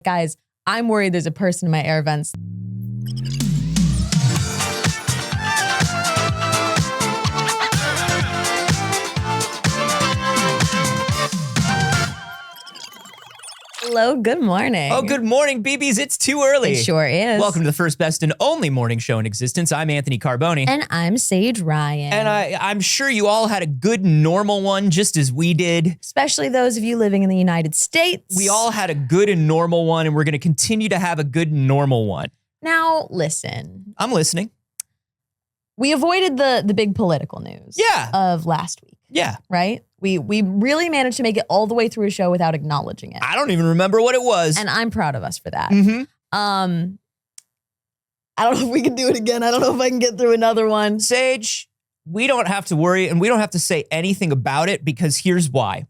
Guys, I'm worried there's a person in my air vents. Hello, good morning. Oh, good morning, BBs. It's too early. It sure is. Welcome to the first, best, and only morning show in existence. I'm Anthony Carboni. And I'm Saige Ryan. And I'm sure you all had a good, normal one, just as we did. Especially those of you living in the United States. We all had a good and normal one, and we're going to continue to have a good and normal one. Now, listen. I'm listening. We avoided the big political news of last week. Yeah. Right? We really managed to make it all the way through a show without acknowledging it. I don't even remember what it was. And I'm proud of us for that. Mm-hmm. I don't know if we can do it again. I don't know if I can get through another one. Saige, we don't have to worry, and we don't have to say anything about it, because here's why.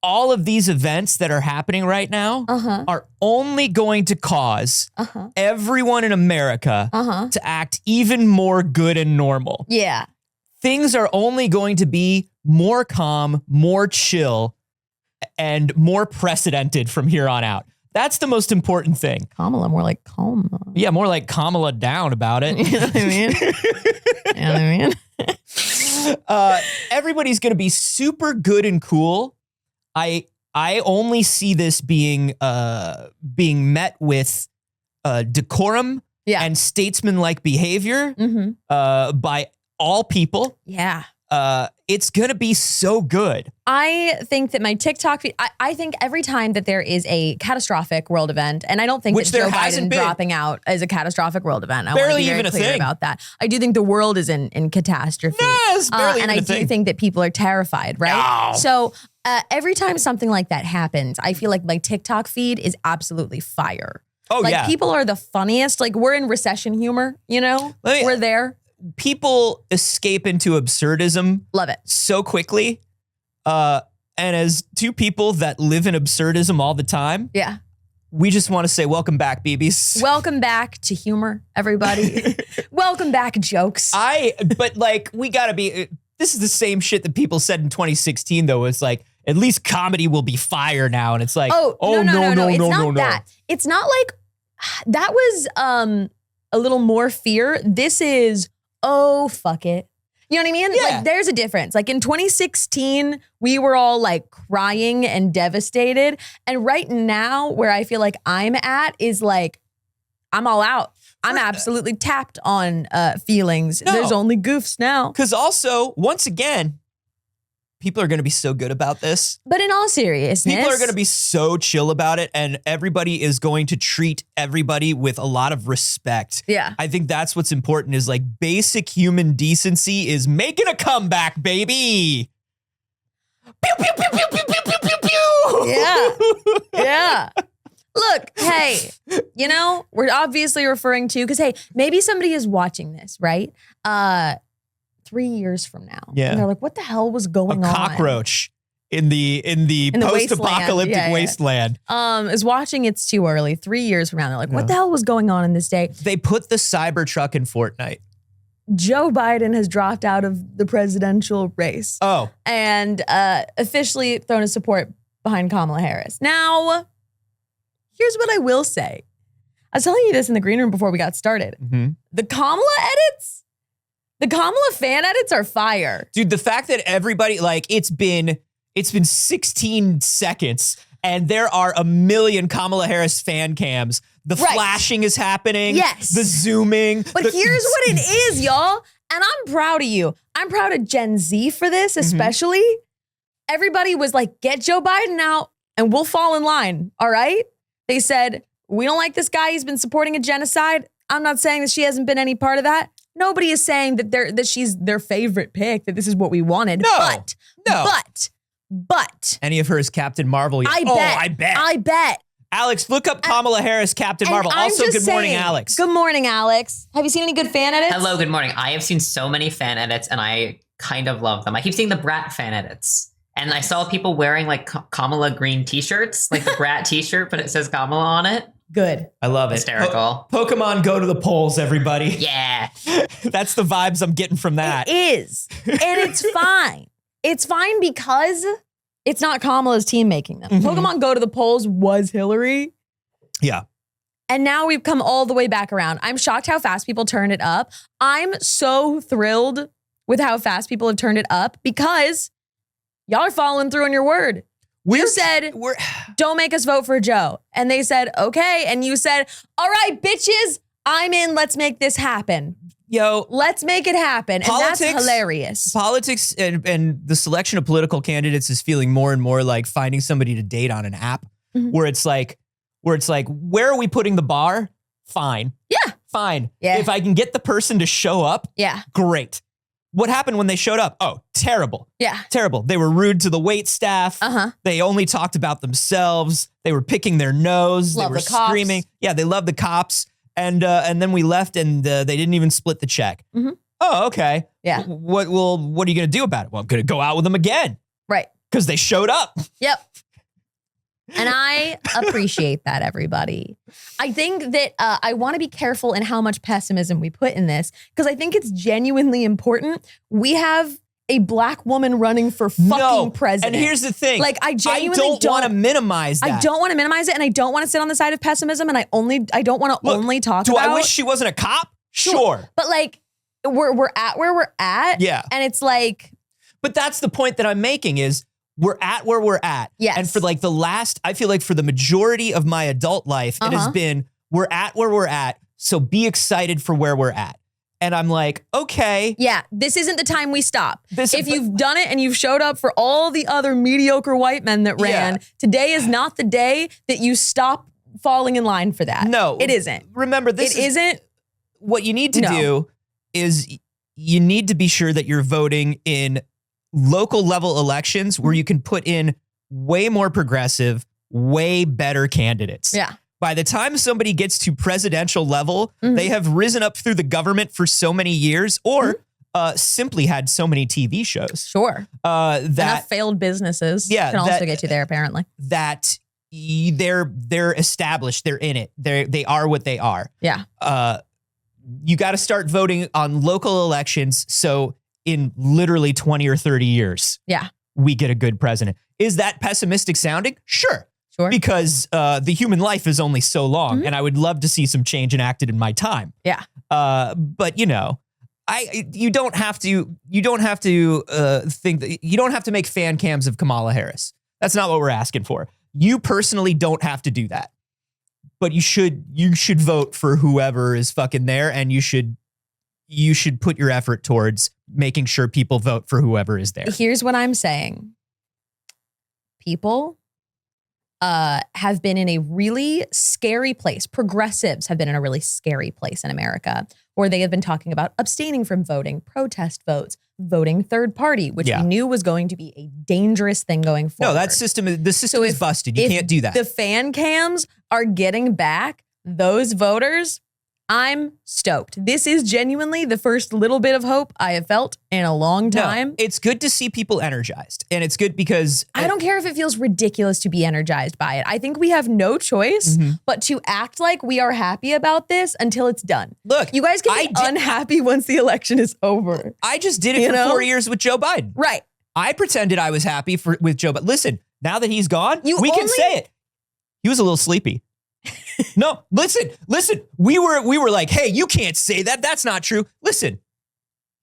All of these events that are happening right now are only going to cause everyone in America to act even more good and normal. Yeah. Things are only going to be more calm, more chill, and more precedented from here on out. That's the most important thing. Kamala, more like Kalma. Yeah, more like Kamala down about it. You know what I mean? Everybody's going to be super good and cool. I only see this being met with decorum and statesman-like behavior by all people. Yeah. It's going to be so good. I think that my TikTok feed, I think every time that there is a catastrophic world event, and I don't think that Joe Biden dropping out is a catastrophic world event. I want to be very clear about that. I do think the world is in catastrophe. Yes, barely and I do think that people are terrified, right? No. So every time something like that happens, I feel like my TikTok feed is absolutely fire. Oh, like, yeah. people are the funniest. Like, we're in recession humor, you know? We're there. People escape into absurdism. Love it. So quickly. And as two people that live in absurdism all the time, we just want to say welcome back, BBs. Welcome back to humor, everybody. Welcome back, jokes. But like, we gotta be, this is the same shit that people said in 2016, though. It's like, at least comedy will be fire now. And it's like, no. It's not that. It's not like, that was a little more fear. This is, oh, fuck it. You know what I mean? Yeah. Like, there's a difference. Like, in 2016, we were all like crying and devastated. And right now, where I feel like I'm at is like, I'm all out. I'm absolutely tapped on feelings. No. There's only goofs now. Because also, once again, people are going to be so good about this. But in all seriousness, people are going to be so chill about it, and everybody is going to treat everybody with a lot of respect. Yeah. I think that's what's important, is like basic human decency is making a comeback, baby. Pew, pew, pew, pew, pew, pew, pew, pew, pew. Yeah. Yeah. Look, hey, you know, we're obviously referring to, because, hey, maybe somebody is watching this, right? 3 years from now. Yeah. And they're like, what the hell was going on? A cockroach in the post-apocalyptic wasteland. Is watching It's Too Early 3 years from now. They're like, what the hell was going on in this day? They put the Cybertruck in Fortnite. Joe Biden has dropped out of the presidential race. Oh. And officially thrown his support behind Kamala Harris. Now, here's what I will say. I was telling you this in the green room before we got started. The Kamala edits, the Kamala fan edits are fire. Dude, the fact that everybody, like, it's been 16 seconds and there are a million Kamala Harris fan cams. The flashing is happening. Yes. The zooming. But here's what it is, y'all. And I'm proud of you. I'm proud of Gen Z for this, especially. Everybody was like, get Joe Biden out and we'll fall in line, all right? They said, we don't like this guy. He's been supporting a genocide. I'm not saying that she hasn't been any part of that. Nobody is saying that she's their favorite pick, that this is what we wanted. But. Any of her is Captain Marvel? I bet. Alex, look up Kamala Harris, Captain Marvel. Also, good morning, Alex. Good morning, Alex. Have you seen any good fan edits? Hello, good morning. I have seen so many fan edits and I kind of love them. I keep seeing the Brat fan edits. And I saw people wearing like Kamala green t-shirts, like the Brat t-shirt, but it says Kamala on it. Good. I love it. Hysterical. Pokemon go to the polls, everybody. Yeah. That's the vibes I'm getting from that. It is. And it's fine. It's fine because it's not Kamala's team making them. Pokemon Go to the Polls was Hillary. Yeah. And now we've come all the way back around. I'm shocked how fast people turn it up. I'm so thrilled with how fast people have turned it up because y'all are following through on your word. You said, don't make us vote for Joe. And they said, okay. And you said, all right, bitches, I'm in. Let's make this happen. Yo, let's make it happen. Politics, and that's hilarious. Politics and the selection of political candidates is feeling more and more like finding somebody to date on an app where it's like, where are we putting the bar? Fine. Yeah. Fine. Yeah. If I can get the person to show up, yeah, great. What happened when they showed up? Oh, terrible. Yeah. Terrible. They were rude to the wait staff. They only talked about themselves. They were picking their nose. Love they were the cops. screaming. Yeah, they loved the cops. And then we left and they didn't even split the check. Oh, okay. Yeah. What are you going to do about it? Well, I'm going to go out with them again. Right. Because they showed up. Yep. And I appreciate that, everybody. I think that I want to be careful in how much pessimism we put in this because I think it's genuinely important. We have a black woman running for fucking president. And here's the thing. Like, I genuinely don't want to minimize that. I don't want to minimize it, and I don't want to sit on the side of pessimism, and I don't want to only talk about. Do I wish she wasn't a cop? Sure. But like, we're at where we're at. Yeah. And it's like. But that's the point that I'm making is we're at where we're at. Yes. And for like I feel like for the majority of my adult life, it has been, we're at where we're at. So be excited for where we're at. And I'm like, okay. Yeah, this isn't the time we stop. If you've done it and you've showed up for all the other mediocre white men that ran, today is not the day that you stop falling in line for that. No. It isn't. Remember, isn't. What you need to do is you need to be sure that you're voting in local level elections where you can put in way more progressive, way better candidates. Yeah. By the time somebody gets to presidential level, they have risen up through the government for so many years or simply had so many TV shows. Sure. Enough failed businesses can also get you there, apparently. That they're established. They're in it. They are what they are. Yeah. You got to start voting on local elections. So in literally 20 or 30 years, we get a good president. Is that pessimistic sounding? Sure. Because the human life is only so long, and I would love to see some change enacted in my time. Yeah. But you know, you don't have to think that you don't have to make fan cams of Kamala Harris. That's not what we're asking for. You personally don't have to do that, but you should vote for whoever is fucking there, and you should put your effort towards making sure people vote for whoever is there. Here's what I'm saying. People have been in a really scary place. Progressives have been in a really scary place in America where they have been talking about abstaining from voting, protest votes, voting third party, which we knew was going to be a dangerous thing going forward. No, the system is busted. You can't do that. The fan cams are getting back those voters. I'm stoked. This is genuinely the first little bit of hope I have felt in a long time. No, it's good to see people energized. And it's good because I don't care if it feels ridiculous to be energized by it. I think we have no choice but to act like we are happy about this until it's done. Look, you guys can be unhappy once the election is over. I just did it for 4 years with Joe Biden. Right. I pretended I was happy with Joe Biden. Listen, now that he's gone, we can say it. He was a little sleepy. No, listen. We were like, hey, you can't say that. That's not true. Listen,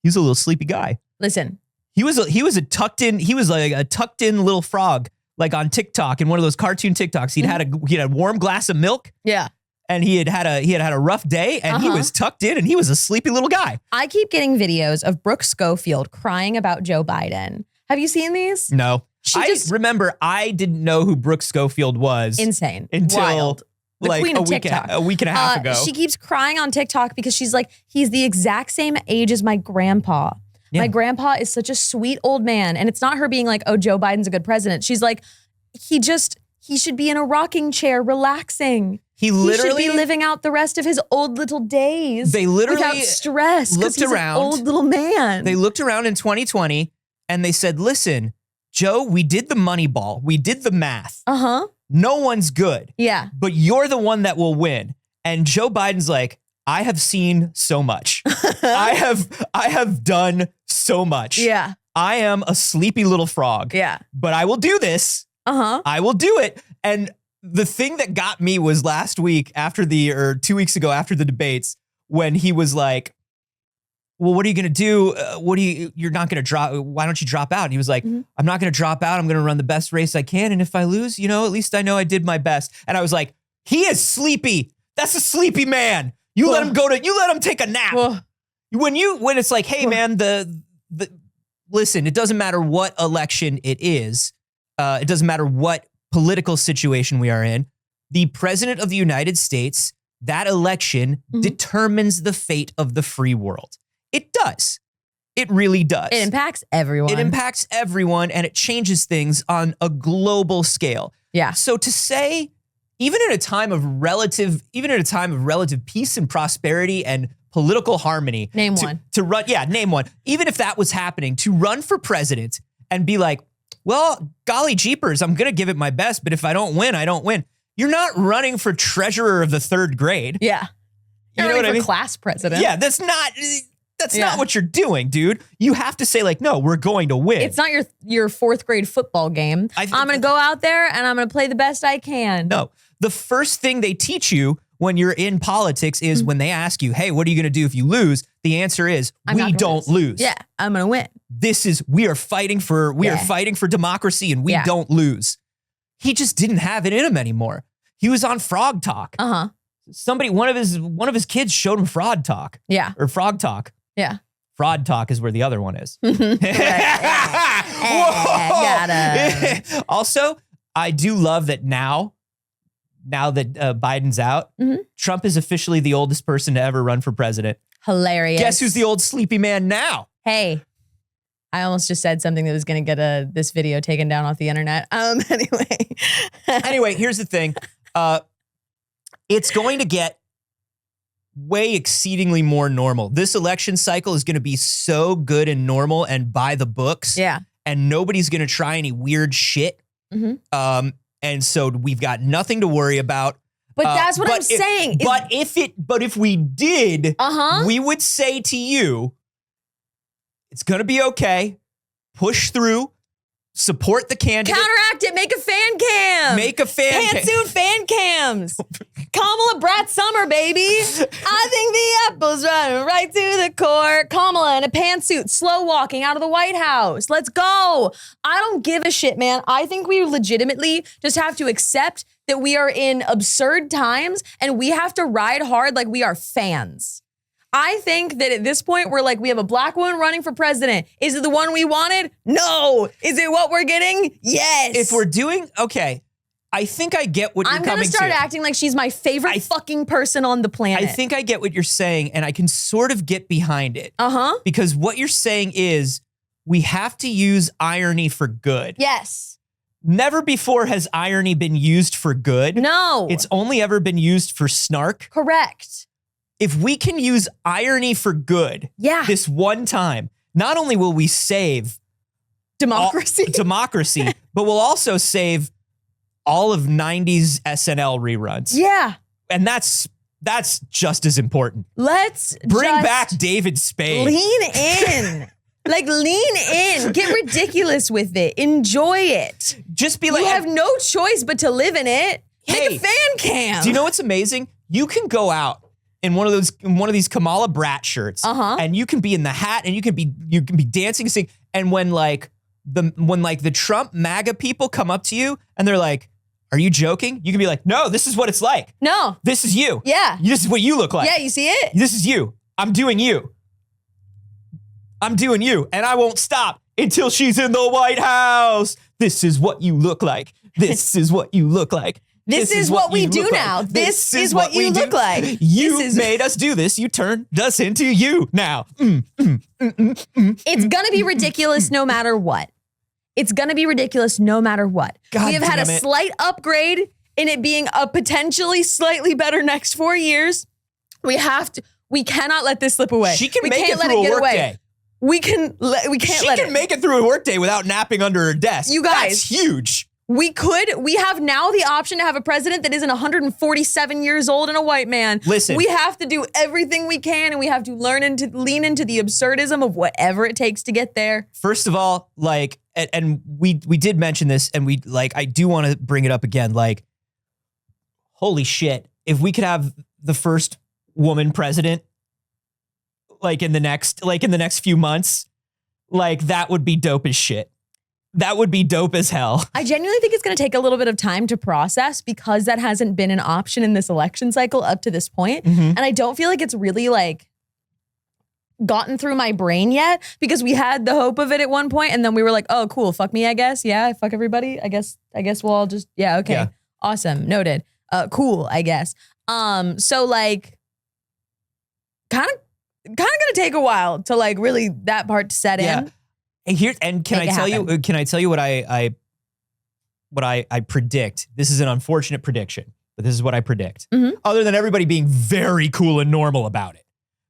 he's a little sleepy guy. Listen, he was like a tucked in little frog, like on TikTok in one of those cartoon TikToks. He had a warm glass of milk. Yeah. And he had had a rough day, and he was tucked in, and he was a sleepy little guy. I keep getting videos of Brooke Schofield crying about Joe Biden. Have you seen these? No. Remember, I didn't know who Brooke Schofield was. Insane. Until Wild. The like queen of TikTok. A week and a half ago. She keeps crying on TikTok because she's like, he's the exact same age as my grandpa. Yeah. My grandpa is such a sweet old man. And it's not her being like, oh, Joe Biden's a good president. She's like, he should be in a rocking chair relaxing. He should be living out the rest of his old little days. They literally without stress. Looked he's around. An old little man. They looked around in 2020 and they said, listen, Joe, we did the money ball. We did the math. No one's good. Yeah. But you're the one that will win. And Joe Biden's like, I have seen so much. I have done so much. Yeah. I am a sleepy little frog. Yeah. But I will do this. I will do it. And the thing that got me was last week or 2 weeks ago after the debates, when he was like, well, what are you going to do? You're not going to drop. Why don't you drop out? And he was like, I'm not going to drop out. I'm going to run the best race I can. And if I lose, at least I know I did my best. And I was like, he is sleepy. That's a sleepy man. You let him take a nap. When it's like, hey man, listen, it doesn't matter what election it is. It doesn't matter what political situation we are in. The president of the United States, that election determines the fate of the free world. It does. It really does. It impacts everyone. It impacts everyone, and it changes things on a global scale. Yeah. So to say, even in a time of relative peace and prosperity and political harmony, name one. Name one. Even if that was happening, to run for president and be like, well, golly jeepers, I'm going to give it my best, but if I don't win, I don't win. You're not running for treasurer of the third grade. Yeah. You know what I mean? Class president. Yeah, that's not what you're doing, dude. You have to say like, no, we're going to win. It's not your fourth grade football game. I'm going to go out there and I'm going to play the best I can. No, the first thing they teach you when you're in politics is when they ask you, hey, what are you going to do if you lose? The answer is, we don't lose. Yeah, I'm going to win. We are fighting for democracy and we don't lose. He just didn't have it in him anymore. He was on Frog Talk. One of his kids showed him Fraud Talk. Yeah. Or Frog Talk. Yeah. Fraud Talk is where the other one is. Got him. Also, I do love that now that Biden's out, Trump is officially the oldest person to ever run for president. Hilarious. Guess who's the old sleepy man now? Hey, I almost just said something that was going to get this video taken down off the internet. Anyway, here's the thing. It's going to get way exceedingly more normal. This election cycle is going to be so good and normal and by the books. Yeah. And nobody's going to try any weird shit. And so we've got nothing to worry about. But that's what I'm saying. But if we did, we would say to you, it's going to be okay. Push through. Support the candidate. Counteract it. Make a fan cam. Pantsuit fan cams. Kamala Brat summer, baby. I think the apple's running right to the core. Kamala in a pantsuit, slow walking out of the White House. Let's go. I don't give a shit, man. I think we legitimately just have to accept that we are in absurd times and we have to ride hard like we are fans. I think that at this point, we're like, we have a black woman running for president. Is it the one we wanted? No. Is it what we're getting? Yes. If we're doing, okay, I think I get what you're coming to. I'm going to start acting like she's my favorite fucking person on the planet. I think I get what you're saying, and I can sort of get behind it. Because what you're saying is we have to use irony for good. Yes. Never before has irony been used for good. No. It's only ever been used for snark. Correct. If we can use irony for good this one time, not only will we save democracy, but we'll also save all of 90s SNL reruns. Yeah. And that's just as important. Let's bring back David Spade. Lean in. Lean in. Get ridiculous with it. Enjoy it. Just be like, you have no choice but to live in it. Make a fan cam. Do you know what's amazing? You can go out in one of these Kamala Brat shirts, and you can be in the hat, and you can be dancing and singing. And when the Trump MAGA people come up to you and they're like, "Are you joking?" You can be like, "No, this is what it's like. No, this is you. Yeah, this is what you look like. Yeah, you see it. This is you. I'm doing you. I'm doing you, and I won't stop until she's in the White House. This is what you look like. This is what you look like." This is what we do now. This is what you look like. You made us do this. You turned us into you now. It's going to be ridiculous no matter what. It's going to be ridiculous no matter what. God we have had a damn it. slight upgrade in it being a potentially slightly better next 4 years. We cannot let this slip away. She can make it through a workday. We can't let it. She can make it through a workday without napping under her desk. You guys. That's huge. We have now the option to have a president that isn't 147 years old and a white man. Listen. We have to do everything we can, and we have to lean into the absurdism of whatever it takes to get there. First of all, and we did mention this, and I do want to bring it up again. holy shit, if we could have the first woman president, like in the next few months, like that would be dope as shit. That would be dope as hell. I genuinely think it's going to take a little bit of time to process because that hasn't been an option in this election cycle up to this point. And I don't feel like it's really like gotten through my brain yet because we had the hope of it at one point and then we were like, oh, cool. Fuck me, I guess. Yeah, fuck everybody. I guess we'll all just, yeah, okay. Yeah. Awesome. Noted. Cool, I guess. So like kind of gonna take a while to like really that part to set in. And can I tell you what I predict? This is an unfortunate prediction, but this is what I predict. Other than everybody being very cool and normal about it.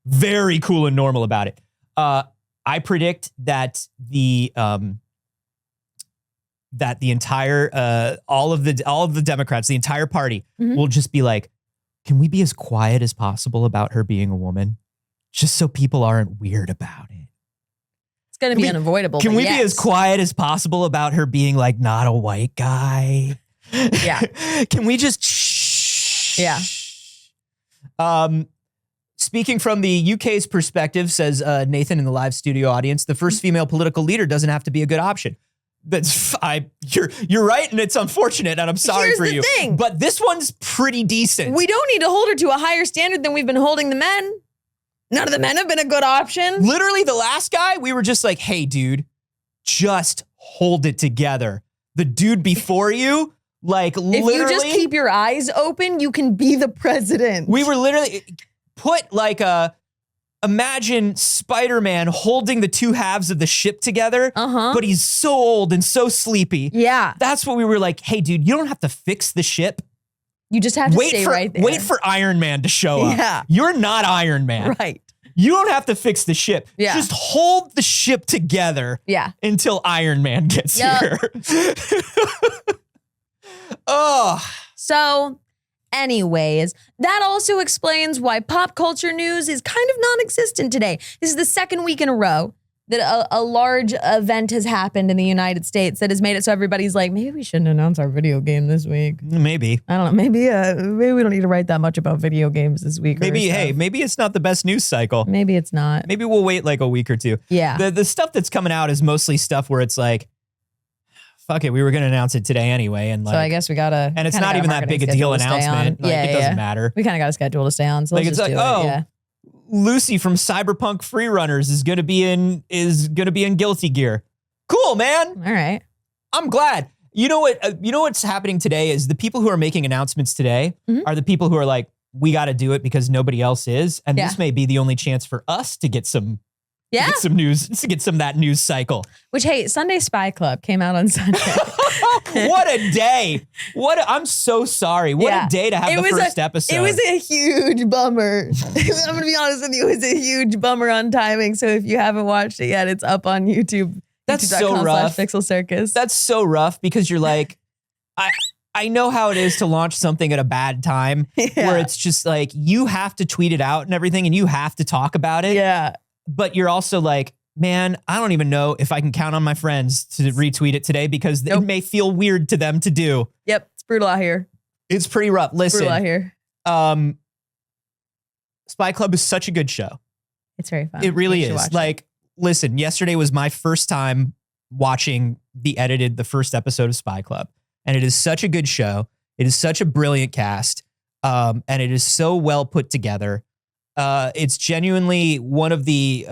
Very cool and normal about it. I predict that the entire all of the Democrats, the entire party will just be like, can we be as quiet as possible about her being a woman? Just so people aren't weird about it. It's going to be unavoidable. Can we be as quiet as possible about her being like not a white guy? Yeah. Can we just shh? Yeah. Speaking from the UK's perspective, says Nathan in the live studio audience, the first female political leader doesn't have to be a good option. You're right, and it's unfortunate, and I'm sorry Here's for the you. thing. But this one's pretty decent. We don't need to hold her to a higher standard than we've been holding the men. None of the men have been a good option. Literally, the last guy, we were just like, hey, dude, just hold it together. The dude before you, like, literally. If you just keep your eyes open, you can be the president. We were literally put like imagine Spider-Man holding the two halves of the ship together, but he's so old and so sleepy. Yeah. That's what we were like, hey, dude, you don't have to fix the ship. You just have to stay right there. Wait for Iron Man to show up. Yeah. You're not Iron Man. Right. You don't have to fix the ship. Yeah. Just hold the ship together until Iron Man gets here. Oh. So, anyways, that also explains why pop culture news is kind of non-existent today. This is the second week in a row that a large event has happened in the United States that has made it so everybody's like, maybe we shouldn't announce our video game this week. Maybe. I don't know. Maybe we don't need to write that much about video games this week. Maybe, maybe it's not the best news cycle. Maybe it's not. Maybe we'll wait like a week or two. Yeah. The stuff that's coming out is mostly stuff where it's like, fuck it, we were going to announce it today anyway. And like, so I guess we got to. And it's not even that big a deal announcement. Like, it doesn't matter. We kind of got a schedule to stay on. So like, let's it's just like, do it. Lucy from Cyberpunk Freerunners is gonna be in Guilty Gear. Cool, man. All right. I'm glad. You know what? You know what's happening today is the people who are making announcements today are the people who are like, we got to do it because nobody else is, and this may be the only chance for us to get some. Yeah. To get some news, to get some of that news cycle. Which, hey, Sunday Spy Club came out on Sunday. What a day. I'm so sorry. What a day to have the first episode. It was a huge bummer. I'm going to be honest with you. It was a huge bummer on timing. So if you haven't watched it yet, it's up on YouTube. That's so rough. Pixel Circus. That's so rough because you're like, I know how it is to launch something at a bad time where it's just like, you have to tweet it out and everything and you have to talk about it. Yeah. But you're also like, man, I don't even know if I can count on my friends to retweet it today because it may feel weird to them to do. Yep. It's brutal out here. It's pretty rough. Listen. Brutal out here. Spy Club is such a good show. It's very fun. It really is. Like, listen, yesterday was my first time watching the first episode of Spy Club. And it is such a good show. It is such a brilliant cast. And it is so well put together. It's genuinely one of the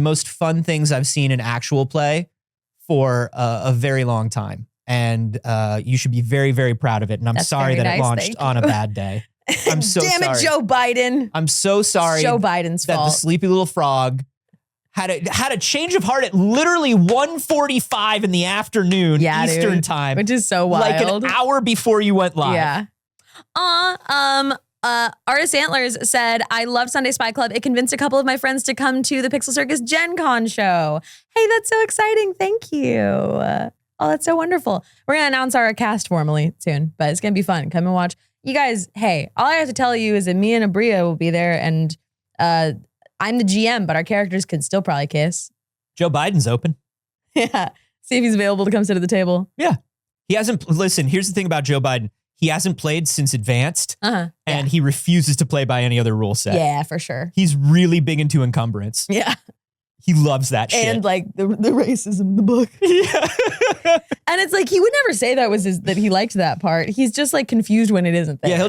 most fun things I've seen in actual play for a very long time. And you should be very, very proud of it. And I'm sorry that it launched on a bad day. I'm so sorry. Damn it, Joe Biden. I'm so sorry. Joe Biden's that fault. The sleepy little frog had a change of heart at literally 1:45 in the afternoon Eastern time. Which is so wild. Like an hour before you went live. Yeah. Artist Antlers said, I love Sunday Spy Club. It convinced a couple of my friends to come to the Pixel Circus Gen Con show. Hey, that's so exciting. Thank you. Oh, that's so wonderful. We're going to announce our cast formally soon, but it's going to be fun. Come and watch. You guys, hey, all I have to tell you is that me and Abria will be there, and I'm the GM, but our characters could still probably kiss. Joe Biden's open. Yeah. See if he's available to come sit at the table. Yeah. He hasn't, listen, here's the thing about Joe Biden. he hasn't played since Advanced, Uh-huh. and he refuses to play by any other rule set. Yeah, for sure. He's really big into encumbrance. Yeah. He loves that shit. And like the racism in the book. Yeah. And it's like, he would never say that he liked that part. He's just like confused when it isn't there. Yeah,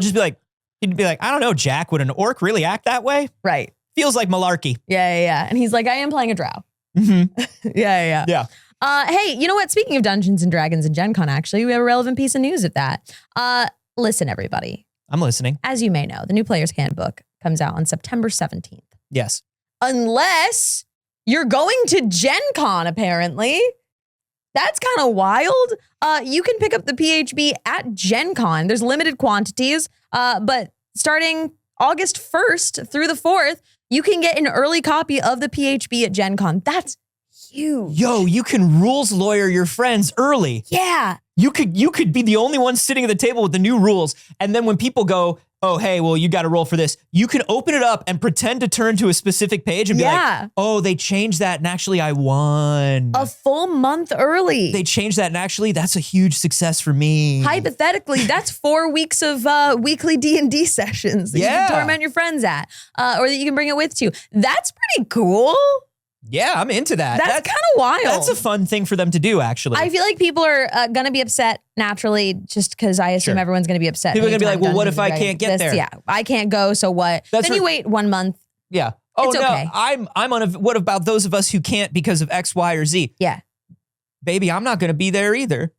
he'd be like, I don't know, Jack, would an orc really act that way? Right. Feels like malarkey. Yeah. And he's like, I am playing a drow. Mm-hmm. Yeah. Hey, you know what? Speaking of Dungeons and Dragons and Gen Con, actually, we have a relevant piece of news at that. Listen, everybody. I'm listening. As you may know, the new Player's Handbook comes out on September 17th. Yes. Unless you're going to Gen Con, apparently. That's kind of wild. You can pick up the PHB at Gen Con. There's limited quantities, but starting August 1st through the 4th, you can get an early copy of the PHB at Gen Con. That's huge. Yo, you can rules lawyer your friends early. Yeah. You could be the only one sitting at the table with the new rules. And then when people go, oh, hey, well, you got to roll for this, you can open it up and pretend to turn to a specific page and be like, oh, they changed that and actually I won. A full month early. They changed that and actually that's a huge success for me. Hypothetically, that's 4 weeks of weekly D&D sessions that you can torment your friends at, or that you can bring it with you. That's pretty cool. Yeah, I'm into that. That's kind of wild. That's a fun thing for them to do, actually. I feel like people are going to be upset naturally just because I assume everyone's going to be upset. People are going to be like, well, what if I can't get there? Yeah, I can't go, so what? Then you wait 1 month. Yeah. Oh, it's no, okay. I'm on what about those of us who can't because of X, Y, or Z? Yeah. Baby, I'm not going to be there either.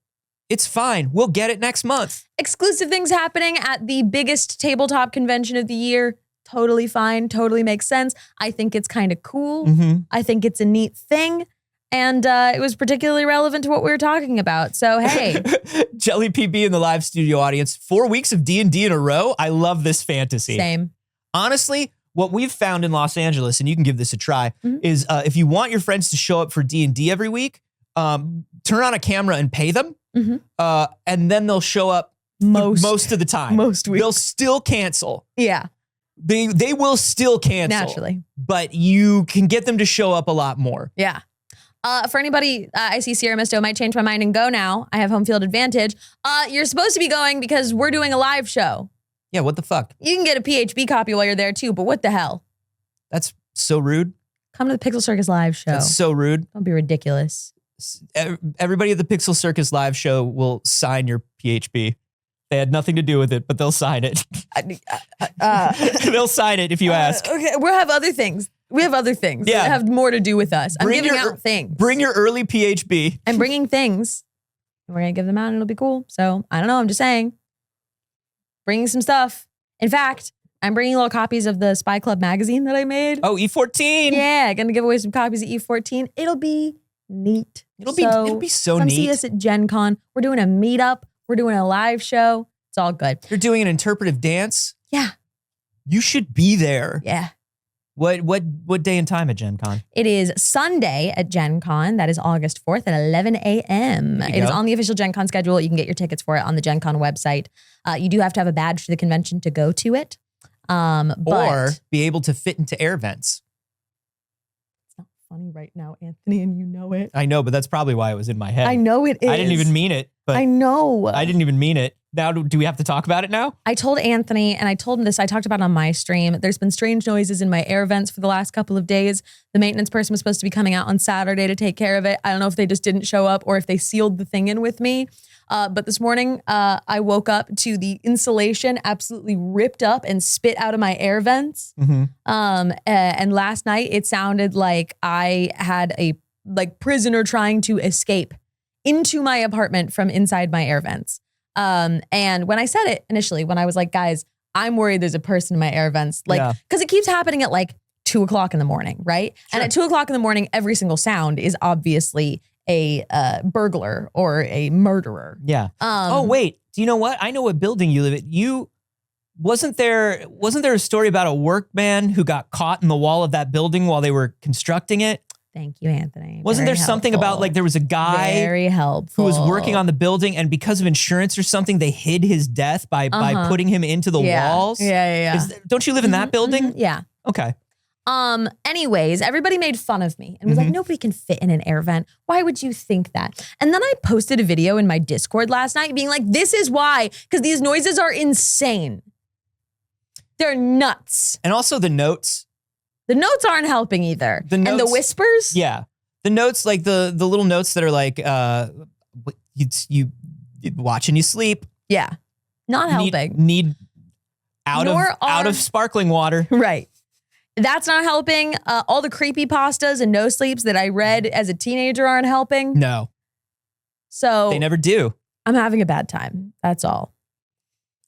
It's fine. We'll get it next month. Exclusive things happening at the biggest tabletop convention of the year. Totally fine. Totally makes sense. I think it's kind of cool. Mm-hmm. I think it's a neat thing. And it was particularly relevant to what we were talking about. So, hey. Jelly PB in the live studio audience. 4 weeks of D&D in a row. I love this fantasy. Same. Honestly, what we've found in Los Angeles, and you can give this a try, is if you want your friends to show up for D&D every week, turn on a camera and pay them. And then they'll show up most of the time. Most weeks. They'll still cancel. Yeah. They will still cancel. Naturally. But you can get them to show up a lot more. Yeah. For anybody, I see Sierra Misto might change my mind and go now. I have home field advantage. You're supposed to be going because we're doing a live show. Yeah, what the fuck? You can get a PHB copy while you're there too, but what the hell? That's so rude. Come to the Pixel Circus live show. That's so rude. Don't be ridiculous. Everybody at the Pixel Circus live show will sign your PHB. They had nothing to do with it, but they'll sign it. They'll sign it if you ask. Okay, we'll have other things. We have other things that have more to do with us. I'm giving out things. Bring your early PHB. I'm bringing things. We're going to give them out and it'll be cool. So, I don't know. I'm just saying. Bringing some stuff. In fact, I'm bringing little copies of the Spy Club magazine that I made. Oh, E14. Yeah, going to give away some copies of E14. It'll be neat. It'll be so come neat. See us at Gen Con. We're doing a meetup. We're doing a live show. It's all good. You're doing an interpretive dance? Yeah. You should be there. Yeah. What day and time at Gen Con? It is Sunday at Gen Con. That is August 4th at 11 a.m. It is on the official Gen Con schedule. You can get your tickets for it on the Gen Con website. You do have to have a badge to the convention to go to it. Or be able to fit into air vents. It's not funny right now, Anthony, and you know it. I know, but that's probably why it was in my head. I know it is. I didn't even mean it. But I know. I didn't even mean it. Now, do we have to talk about it now? I told Anthony, and I told him this, I talked about it on my stream. There's been strange noises in my air vents for the last couple of days. The maintenance person was supposed to be coming out on Saturday to take care of it. I don't know if they just didn't show up or if they sealed the thing in with me. But this morning, I woke up to the insulation absolutely ripped up and spit out of my air vents. And last night, it sounded like I had a prisoner trying to escape into my apartment from inside my air vents. And when I said it initially, when I was like, guys, I'm worried there's a person in my air vents, because it keeps happening at 2 o'clock in the morning, right? Sure. And at 2 o'clock in the morning, every single sound is obviously a burglar or a murderer. Yeah. Oh, wait. Do you know what? I know what building you live at. Wasn't there a story about a workman who got caught in the wall of that building while they were constructing it? Thank you, Anthony. Wasn't there something about there was a guy very helpful who was working on the building and because of insurance or something, they hid his death by putting him into the walls? Yeah. Don't you live in that building? Yeah. Okay. Anyways, everybody made fun of me and was like, nobody can fit in an air vent. Why would you think that? And then I posted a video in my Discord last night being like, this is why, because these noises are insane. They're nuts. And also the notes. The notes aren't helping either. And the whispers. Yeah. The notes, like the little notes that are like, you watching you sleep. Yeah. Not helping. Need out of sparkling water. Right. That's not helping. All the creepypastas and no sleeps that I read as a teenager aren't helping. No. So they never do. I'm having a bad time. That's all.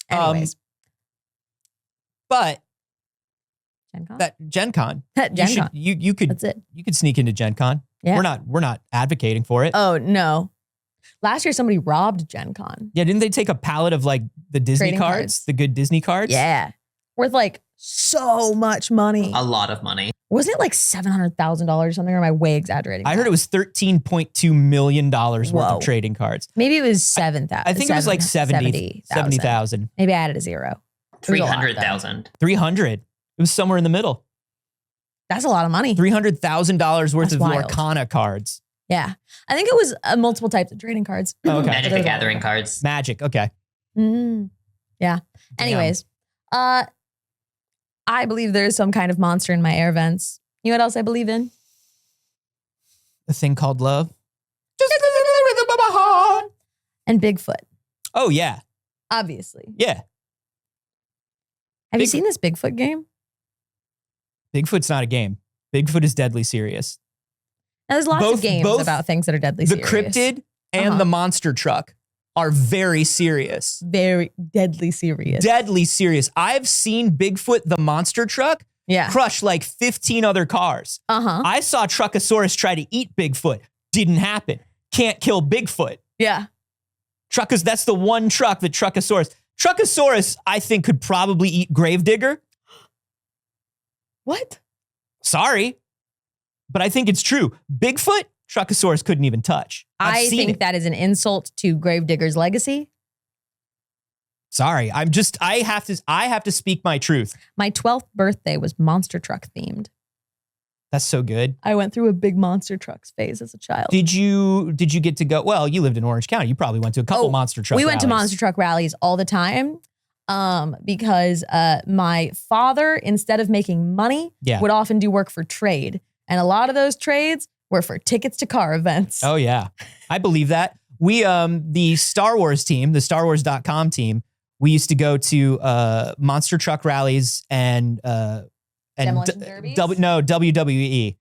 Anyways. But Gen Con? that Gen Con. Gen Con. You could That's it. You could sneak into Gen Con. Yeah. We're not advocating for it. Oh no. Last year somebody robbed Gen Con. Yeah, didn't they take a pallet of like the Disney Trading cards. the good Disney cards? Yeah. Worth like so much money. A lot of money. Wasn't it like $700,000 or something? Or am I way exaggerating? I heard it was $13.2 million worth Whoa. of trading cards. Maybe it was 7,000. I think it was like 70,000. Maybe I added a zero. 300,000. 300. It was somewhere in the middle. That's a lot of money. $300,000 worth That's of wild. Lorcana cards. Yeah. I think it was multiple types of trading cards. Oh, okay. Magic the Gathering cards. Magic. Okay. Yeah. Anyways, I believe there is some kind of monster in my air vents. You know what else I believe in? A thing called love. Just listen to the rhythm of my heart. And Bigfoot. Oh, yeah. Obviously. Yeah. Have you seen this Bigfoot game? Bigfoot's not a game. Bigfoot is deadly serious. Now, there's lots of games about things that are deadly serious. The cryptid and the monster truck are very serious. Very deadly serious. Deadly serious. I've seen Bigfoot, the monster truck, crush like 15 other cars. I saw Truckosaurus try to eat Bigfoot. Didn't happen. Can't kill Bigfoot. Yeah. That's the one truck that Truckosaurus, I think, could probably eat Gravedigger. What? Sorry, but I think it's true. Bigfoot, Truckosaurus couldn't even touch. I think that is an insult to Gravedigger's legacy. Sorry, I have to speak my truth. My 12th birthday was monster truck themed. That's so good. I went through a big monster trucks phase as a child. Did you get to go? Well, you lived in Orange County. You probably went to a couple monster truck rallies. We went to monster truck rallies all the time because my father, instead of making money, would often do work for trade. And a lot of those trades were for tickets to car events. Oh, yeah. I believe that. We, the Star Wars team, the StarWars.com team, we used to go to monster truck rallies and WWE.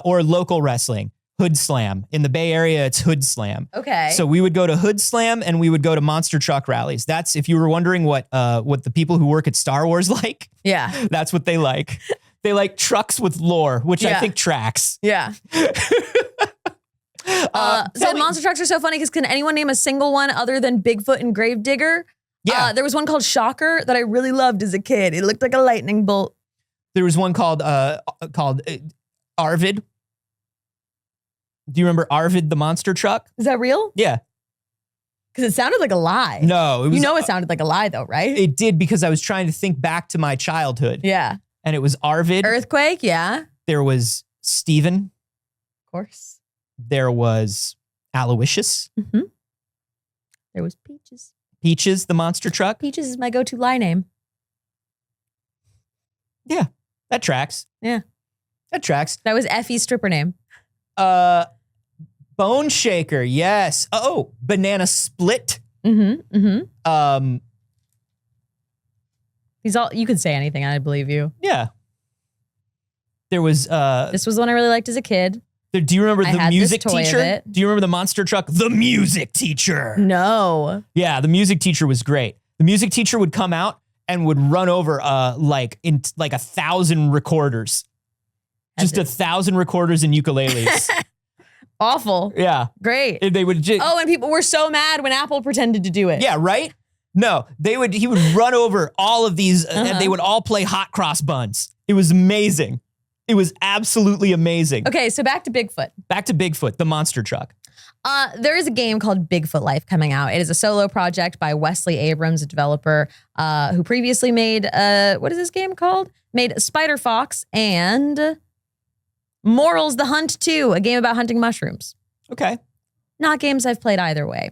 Or local wrestling. Hood Slam. In the Bay Area, it's Hood Slam. Okay. So we would go to Hood Slam and we would go to monster truck rallies. That's, if you were wondering what the people who work at Star Wars like. Yeah. That's what they like. They like trucks with lore, which I think tracks. Yeah. So monster trucks are so funny because can anyone name a single one other than Bigfoot and Gravedigger? Yeah. There was one called Shocker that I really loved as a kid. It looked like a lightning bolt. There was one called Arvid. Do you remember Arvid the monster truck? Is that real? Yeah. Because it sounded like a lie. No. It was, it sounded like a lie though, right? It did, because I was trying to think back to my childhood. Yeah. And it was Arvid. Earthquake, yeah. There was Steven. Of course. There was Aloysius. Mm-hmm. There was Peaches. Peaches, the monster truck. Peaches is my go-to lie name. Yeah, that tracks. Yeah. That tracks. That was Effie's stripper name. Bone Shaker, yes. Oh, Banana Split. Mm-hmm. Mm-hmm. You could say anything, I believe you. Yeah. There was this was one I really liked as a kid. Do you remember the music teacher? It. Do you remember the monster truck? The music teacher. No. Yeah, the music teacher was great. The music teacher would come out and would run over like 1,000 recorders. Just 1,000 recorders and ukuleles. Awful. Yeah. Great. They would and people were so mad when Apple pretended to do it. Yeah, right? No, he would run over all of these and they would all play hot cross buns. It was amazing. It was absolutely amazing. Okay, so back to Bigfoot. Back to Bigfoot, the monster truck. There is a game called Bigfoot Life coming out. It is a solo project by Wesley Abrams, a developer who previously made, what is this game called? Made Spider Fox and Morals the Hunt 2, a game about hunting mushrooms. Okay. Not games I've played either way.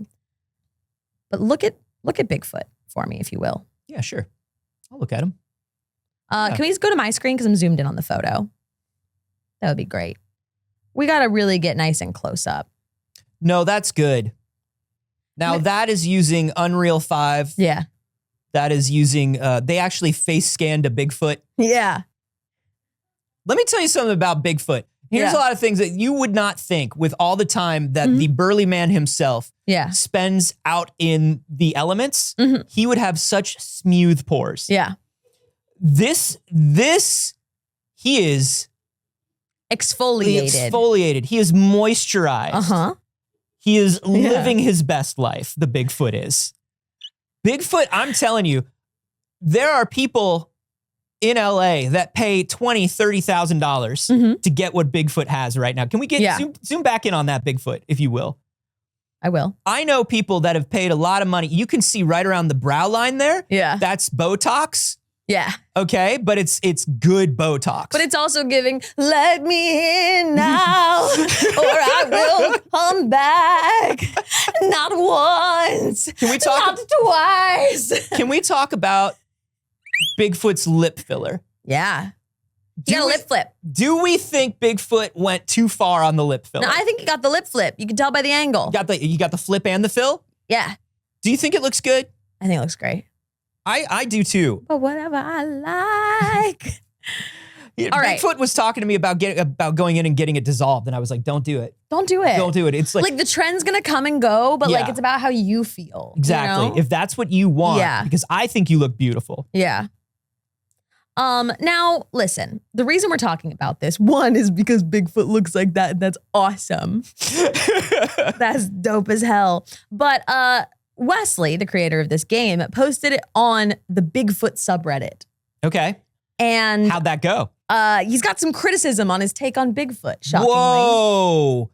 But look at Bigfoot for me, if you will. Yeah, sure. I'll look at him. Can we just go to my screen because I'm zoomed in on the photo? That would be great. We got to really get nice and close up. No, that's good. Now that is using Unreal 5. Yeah. That is using, they actually face scanned a Bigfoot. Yeah. Let me tell you something about Bigfoot. Here's a lot of things that you would not think with all the time that the burly man himself spends out in the elements. He would have such smooth pores. Yeah. This, he is exfoliated. He is moisturized. Uh-huh. He is living his best life, the Bigfoot is. Bigfoot, I'm telling you, there are people in LA that pay $20,000, $30,000 to get what Bigfoot has right now. Can we get zoom back in on that Bigfoot, if you will? I will. I know people that have paid a lot of money. You can see right around the brow line there. Yeah. That's Botox. Yeah. Okay, but it's good Botox. But it's also giving, let me in now, or I will come back. Not once. Can we talk? Not twice. Can we talk about Bigfoot's lip filler? Yeah. You got a lip flip. Do we think Bigfoot went too far on the lip filler? No, I think you got the lip flip. You can tell by the angle. You got the flip and the fill? Yeah. Do you think it looks good? I think it looks great. I do too. But whatever I like. All right. Bigfoot was talking to me about going in and getting it dissolved, and I was like, "Don't do it. Don't do it. Don't do it." It's like the trend's gonna come and go, but like it's about how you feel. Exactly. You know? If that's what you want, because I think you look beautiful. Yeah. Now listen. The reason we're talking about this, one, is because Bigfoot looks like that, and that's awesome. That's dope as hell. But Wesley, the creator of this game, posted it on the Bigfoot subreddit. Okay. And how'd that go? He's got some criticism on his take on Bigfoot, shockingly. Whoa.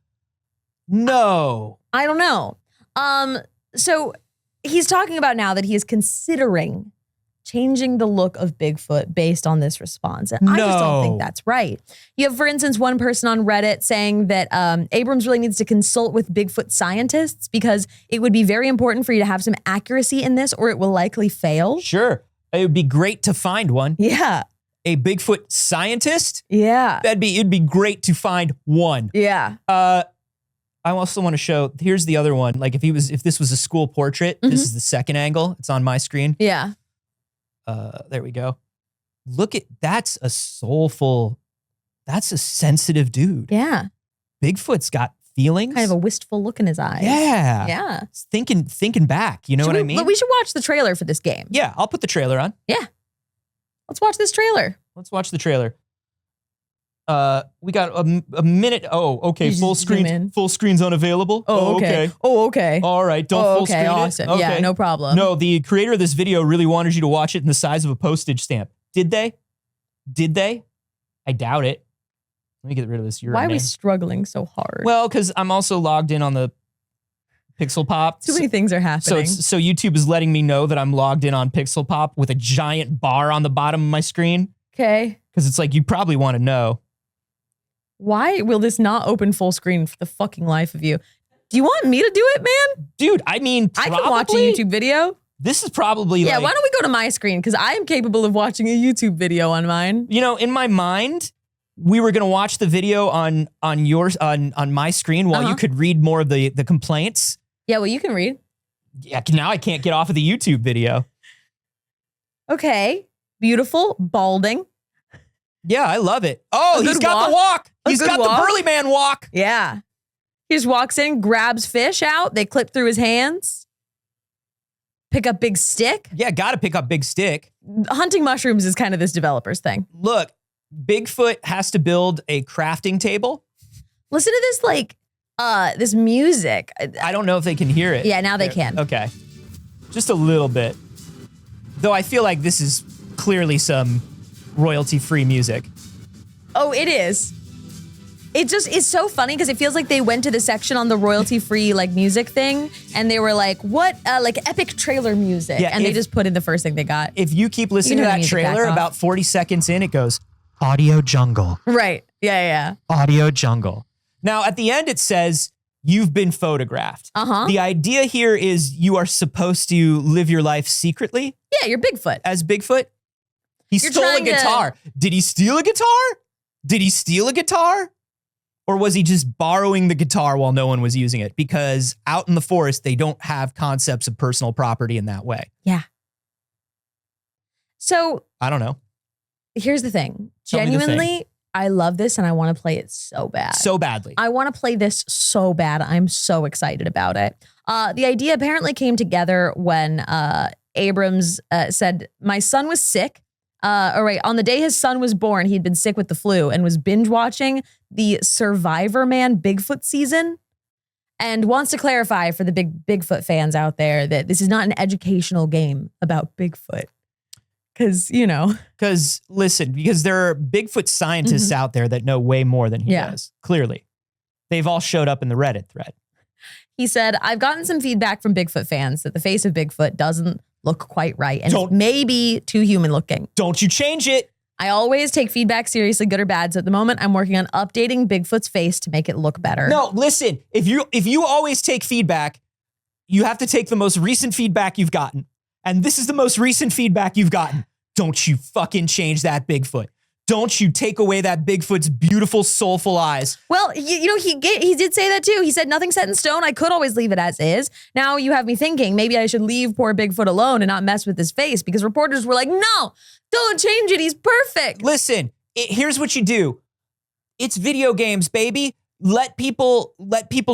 No. I don't know. So he's talking about now that he is considering changing the look of Bigfoot based on this response. And I just don't think that's right. You have, for instance, one person on Reddit saying that Abrams really needs to consult with Bigfoot scientists because it would be very important for you to have some accuracy in this or it will likely fail. Sure. It would be great to find one. Yeah. A Bigfoot scientist? Yeah. It'd be great to find one. Yeah. I also want to show, here's the other one. Like if this was a school portrait, this is the second angle. It's on my screen. Yeah. There we go. Look at, that's a soulful, that's a sensitive dude. Yeah. Bigfoot's got feelings. Kind of a wistful look in his eyes. Yeah. Yeah. It's thinking back. You know what I mean? But we should watch the trailer for this game. Yeah, I'll put the trailer on. Yeah. Let's watch this trailer. Let's watch the trailer. We got a minute. Oh, okay. Full screen's unavailable. Oh, okay. Oh, okay. All right. Don't full screen it. Awesome. Okay. Yeah, no problem. No, the creator of this video really wanted you to watch it in the size of a postage stamp. Did they? I doubt it. Let me get rid of this. Why are we struggling so hard? Well, because I'm also logged in on the Pixel Pop. Too many things are happening. So YouTube is letting me know that I'm logged in on Pixel Pop with a giant bar on the bottom of my screen. Okay. Because it's like, you probably want to know. Why will this not open full screen for the fucking life of you? Do you want me to do it, man? Dude, I mean, probably, I can watch a YouTube video. This is probably why don't we go to my screen? Because I am capable of watching a YouTube video on mine. You know, in my mind, we were gonna watch the video on my screen while you could read more of the complaints. Yeah, well, you can read. Yeah, now I can't get off of the YouTube video. Okay, beautiful, balding. Yeah, I love it. Oh, he's got the walk. He's got the burly man walk. Yeah. He just walks in, grabs fish out. They clip through his hands. Pick up big stick. Yeah, gotta pick up big stick. Hunting mushrooms is kind of this developer's thing. Look, Bigfoot has to build a crafting table. Listen to this, this music. I don't know if they can hear it. Yeah, now they can. Okay. Just a little bit. Though I feel like this is clearly some royalty-free music. Oh, it is. It just is so funny because it feels like they went to the section on the royalty-free like music thing and they were like, what like epic trailer music. Yeah, and they just put in the first thing they got. If you keep listening to turn the that music trailer, back off. about 40 seconds in, it goes, audio jungle, Right. Yeah. audio jungle. Now, at the end, it says, you've been photographed. Uh-huh. The idea here is you are supposed to live your life secretly Yeah, you're Bigfoot. as Bigfoot. He You're stole a trying to- guitar. Did he steal a guitar? Did he steal a guitar? Or was he just borrowing the guitar while no one was using it? Because out in the forest, they don't have concepts of personal property in that way. Yeah. So I don't know. here's the thing. Tell me the thing. Genuinely, I love this and I want to play it so bad. So badly. I want to play this so bad. I'm so excited about it. The idea apparently came together when Abrams said, my son was sick. On the day his son was born, he'd been sick with the flu and was binge watching the Survivor Man Bigfoot season and wants to clarify for the big Bigfoot fans out there that this is not an educational game about Bigfoot. Because, Because there are Bigfoot scientists out there that know way more than he does. Clearly. They've all showed up in the Reddit thread. He said, I've gotten some feedback from Bigfoot fans that the face of Bigfoot doesn't look quite right and it's maybe too human looking. Don't you change it. I always take feedback seriously, good or bad. So at the moment, I'm working on updating Bigfoot's face to make it look better. No, listen, if you always take feedback, you have to take the most recent feedback you've gotten. And this is the most recent feedback you've gotten. Don't you fucking change that Bigfoot. Don't you take away that Bigfoot's beautiful, soulful eyes. Well, he did say that too. He said, nothing set in stone. I could always leave it as is. Now you have me thinking maybe I should leave poor Bigfoot alone and not mess with his face because reporters were like, no, don't change it. He's perfect. Listen, here's what you do. It's video games, baby. Let people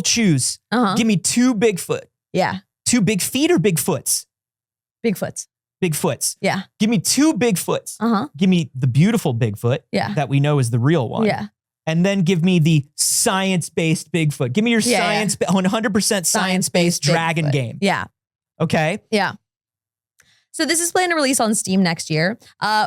choose. Give me 2 Bigfoot. Yeah. 2 big feet or Bigfoots? Bigfoots. Bigfoots. Yeah. Give me 2 Bigfoots. Give me the beautiful Bigfoot that we know is the real one. Yeah. And then give me the science-based Bigfoot. Give me your 100% science-based dragon Bigfoot. game. Yeah. Okay? Yeah. So this is planned to release on Steam next year.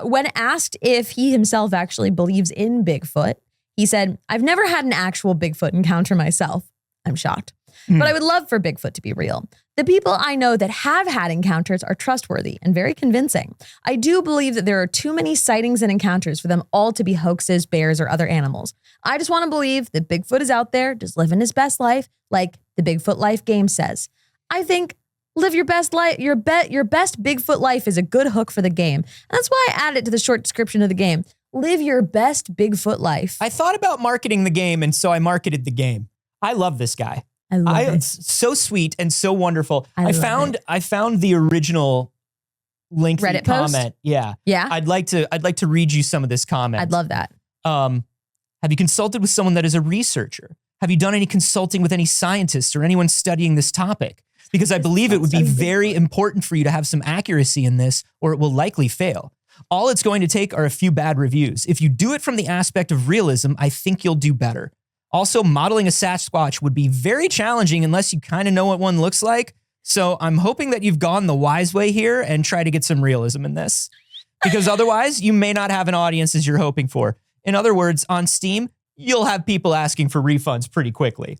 When asked if he himself actually believes in Bigfoot, he said, I've never had an actual Bigfoot encounter myself. I'm shocked. But I would love for Bigfoot to be real. The people I know that have had encounters are trustworthy and very convincing. I do believe that there are too many sightings and encounters for them all to be hoaxes, bears, or other animals. I just want to believe that Bigfoot is out there, just living his best life, like the Bigfoot Life game says. I think live your best life. Your best Bigfoot life is a good hook for the game. And that's why I added it to the short description of the game. Live your best Bigfoot life. I thought about marketing the game, and so I marketed the game. I love this guy. I love it. It's so sweet and so wonderful. I found the original lengthy Reddit post? comment. Yeah. Yeah. I'd like to read you some of this comment. I'd love that. Have you consulted with someone that is a researcher? Have you done any consulting with any scientists or anyone studying this topic? Because I believe it would be very important for you to have some accuracy in this, or it will likely fail. All it's going to take are a few bad reviews. If you do it from the aspect of realism, I think you'll do better. Also, modeling a Sasquatch would be very challenging unless you kind of know what one looks like. So I'm hoping that you've gone the wise way here and try to get some realism in this. Because otherwise, you may not have an audience as you're hoping for. In other words, on Steam, you'll have people asking for refunds pretty quickly.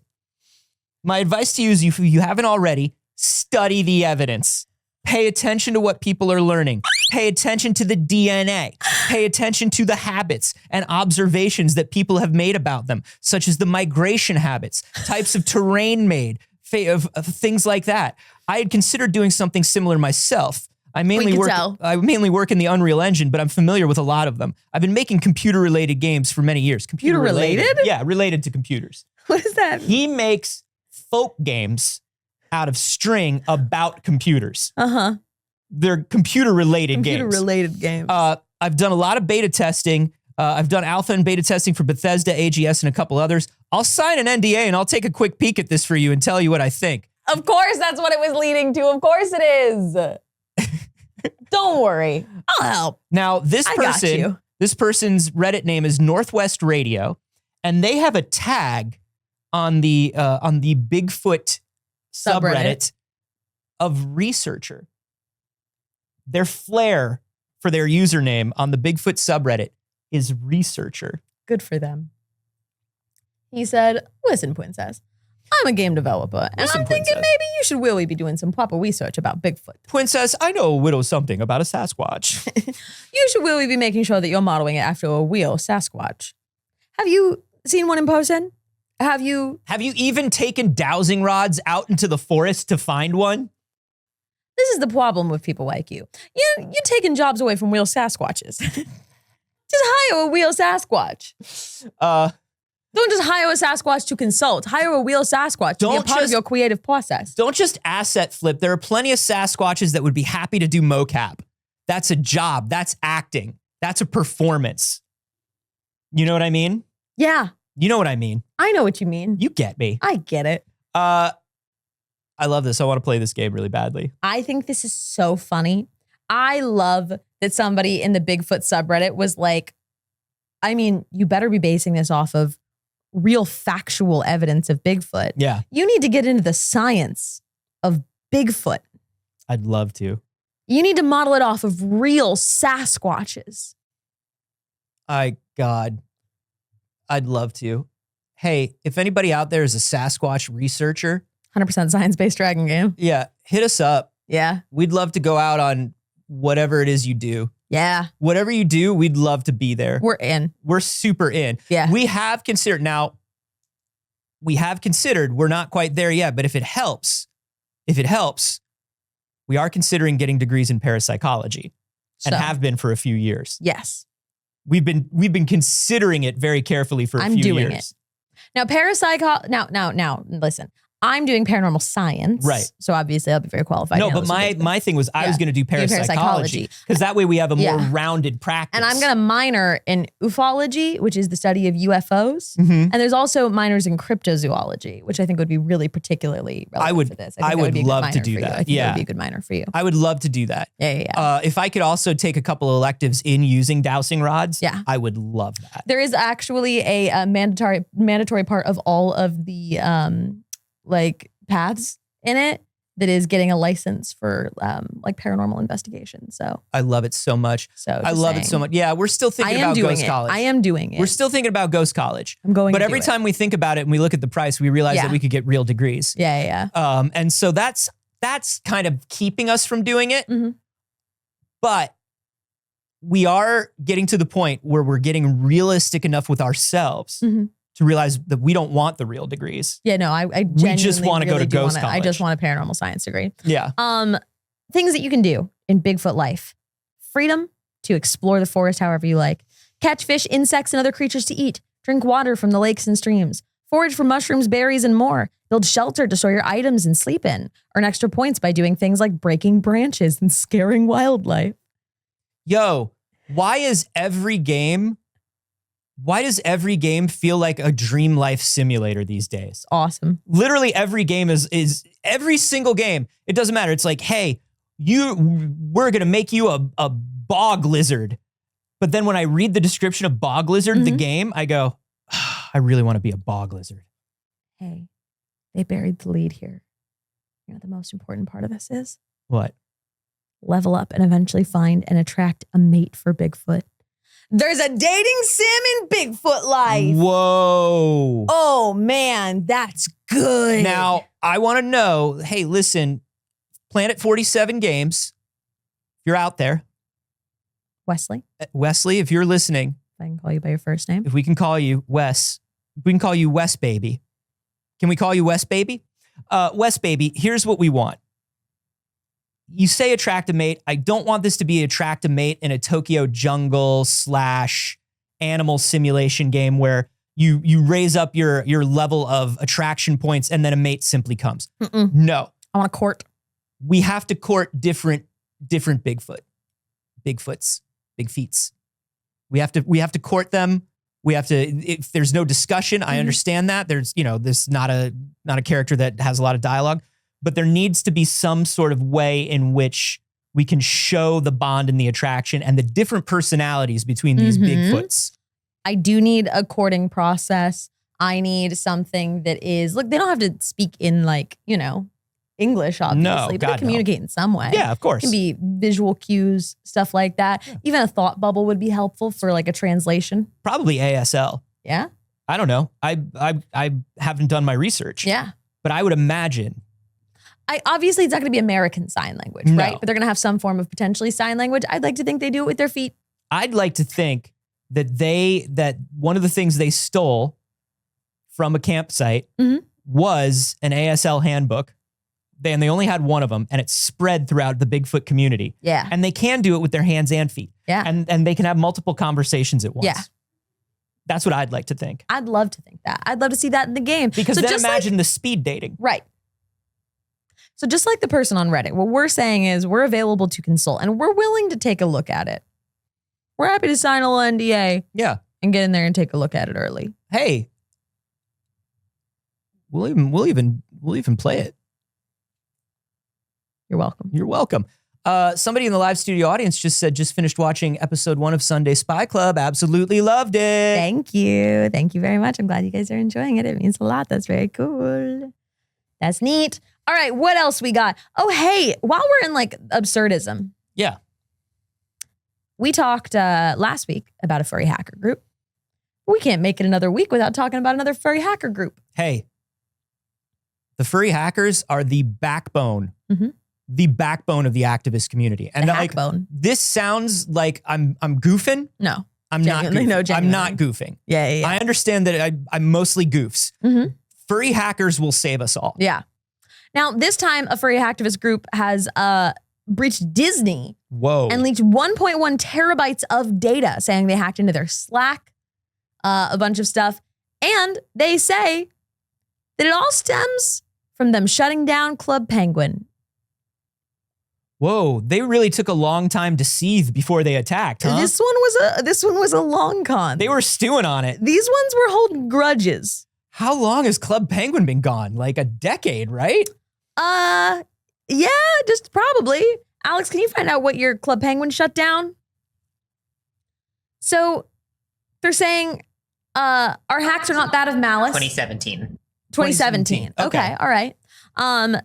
My advice to you is, if you haven't already, study the evidence. Pay attention to what people are learning. Pay attention to the DNA. Pay attention to the habits and observations that people have made about them, such as the migration habits, types of terrain made, of things like that. I had considered doing something similar myself. I mainly work in the Unreal Engine, but I'm familiar with a lot of them. I've been making computer-related games for many years. Computer-related? Yeah, related to computers. What is that? He makes folk games out of string about computers. They're computer-related games. Computer-related games. I've done a lot of beta testing. I've done alpha and beta testing for Bethesda, AGS, and a couple others. I'll sign an NDA and I'll take a quick peek at this for you and tell you what I think. Of course, that's what it was leading to. Of course it is. Don't worry. I'll help. Now, this person's Reddit name is Northwest Radio, and they have a tag on the Bigfoot subreddit of researcher. Their flair for their username on the Bigfoot subreddit is researcher. Good for them. He said, listen, princess, I'm a game developer, and Listen, I'm thinking princess. maybe you should really be doing some proper research about Bigfoot. Princess, I know a little something about a Sasquatch. You should really be making sure that you're modeling it after a real Sasquatch. Have you seen one in person? Have you even taken dowsing rods out into the forest to find one? This is the problem with people like you. You're taking jobs away from real Sasquatches. Just hire a real Sasquatch. Don't just hire a Sasquatch to consult. Hire a real Sasquatch to be a part of your creative process. Don't just asset flip. There are plenty of Sasquatches that would be happy to do mocap. That's a job. That's acting. That's a performance. You know what I mean? Yeah. You know what I mean? I know what you mean. You get me. I get it. I love this. I want to play this game really badly. I think this is so funny. I love that somebody in the Bigfoot subreddit was like, I mean, you better be basing this off of real factual evidence of Bigfoot. Yeah. You need to get into the science of Bigfoot. I'd love to. You need to model it off of real Sasquatches. God, I'd love to. Hey, if anybody out there is a Sasquatch researcher, 100% science-based dragon game. yeah, hit us up. Yeah. We'd love to go out on whatever it is you do. Yeah. Whatever you do, we'd love to be there. We're in. We're super in. Yeah. We have considered, we're not quite there yet, but if it helps, we are considering getting degrees in parapsychology and So, have been for a few years. yes. We've been considering it very carefully for a I'm few doing years. Now, now, listen. I'm doing paranormal science. Right. So obviously I'll be very qualified. No, to but handle this. my thing was I was going to do parapsychology because that way we have a more rounded practice. And I'm going to minor in ufology, which is the study of UFOs. Mhm. And there's also minors in cryptozoology, which I think would be really particularly relevant for this. I would be a good love to minor do for you. that. I think that would be a good minor for you. I would love to do that. Yeah. If I could also take a couple of electives in using dowsing rods, Yeah. I would love that. There is actually a mandatory part of all of the paths in it that is getting a license for paranormal investigation. So I love it so much. I love it so much. Yeah, we're still thinking about Ghost College. I am doing it. We're still thinking about Ghost College. I'm going. But every time we think about it and we look at the price, we realize that we could get real degrees. Yeah. And so that's kind of keeping us from doing it. Mhm. But we are getting to the point where we're getting realistic enough with ourselves Mhm. to realize that we don't want the real degrees. Yeah, no, I We just genuinely wanna go really to do Ghost wanna- I College. just want a paranormal science degree. Yeah. Things that you can do in Bigfoot life. Freedom to explore the forest however you like. Catch fish, insects, and other creatures to eat. Drink water from the lakes and streams. Forage for mushrooms, berries, and more. Build shelter to store your items and sleep in. Earn extra points by doing things like breaking branches and scaring wildlife. Yo, why does every game feel like a dream life simulator these days? Awesome. Literally every game is every single game. It doesn't matter. It's like, hey, we're going to make you a bog lizard. But then when I read the description of bog lizard, the game, I go, I really want to be a bog lizard. Hey, they buried the lead here. You know what the most important part of this is? What? Level up and eventually find and attract a mate for Bigfoot. There's a dating sim in Bigfoot Life. Whoa. Oh man, that's good. Now, I want to know, hey, listen, Planet 47 Games, if you're out there, Wesley, Wesley, if you're listening, if I can call you by your first name. if we can call you Wes, if we can call you Wes Baby. Can we call you Wes Baby? Wes Baby, here's what we want. You say attract a mate. I don't want this to be attract a mate in a Tokyo jungle / animal simulation game where you raise up your level of attraction points and then a mate simply comes. Mm-mm. No. I want to court. We have to court different Bigfoots. Big feets. We have to court them. We have to, if there's no discussion, I understand that. There's not a character that has a lot of dialogue, but there needs to be some sort of way in which we can show the bond and the attraction and the different personalities between these Bigfoots. I do need a courting process. I need something that is, look, they don't have to speak in English, obviously, but God, they communicate in some way. Yeah, of course. It can be visual cues, stuff like that. Yeah. Even a thought bubble would be helpful for like a translation. Probably ASL. Yeah. I don't know. I haven't done my research. Yeah. But I would imagine. Obviously, it's not going to be American Sign Language, right? But they're going to have some form of potentially sign language. I'd like to think they do it with their feet. I'd like to think that one of the things they stole from a campsite was an ASL handbook. And they only had one of them, and it spread throughout the Bigfoot community. Yeah. And they can do it with their hands and feet. Yeah. And they can have multiple conversations at once. Yeah. That's what I'd like to think. I'd love to think that. I'd love to see that in the game. Because then imagine the speed dating. Right. So just like the person on Reddit, what we're saying is we're available to consult, and we're willing to take a look at it. We're happy to sign a little NDA. Yeah. And get in there and take a look at it early. Hey, we'll even play it. You're welcome. You're welcome. Somebody in the live studio audience just said, just finished watching episode 1 of Sunday Spy Club. Absolutely loved it. Thank you. Thank you very much. I'm glad you guys are enjoying it. It means a lot. That's very cool. That's neat. All right. What else we got? Oh, hey, while we're in like absurdism. Yeah. We talked last week about a furry hacker group. We can't make it another week without talking about another furry hacker group. Hey, the furry hackers are the backbone. The backbone of the activist community. And like, this sounds like I'm goofing. No. I'm not goofing. No, I'm not goofing. Yeah. I understand that I'm mostly goofs. Furry hackers will save us all. Yeah. Now, this time, a furry activist group has breached Disney. Whoa. And leaked 1.1 terabytes of data, saying they hacked into their Slack, a bunch of stuff. And they say that it all stems from them shutting down Club Penguin. Whoa, they really took a long time to seethe before they attacked, huh? This one was a long con. They were stewing on it. These ones were holding grudges. How long has Club Penguin been gone? Like a decade, right? Yeah, just probably. Alex, can you find out what your Club Penguin shut down? So they're saying our hacks are not that of malice. 2017. 2017. Okay, all right.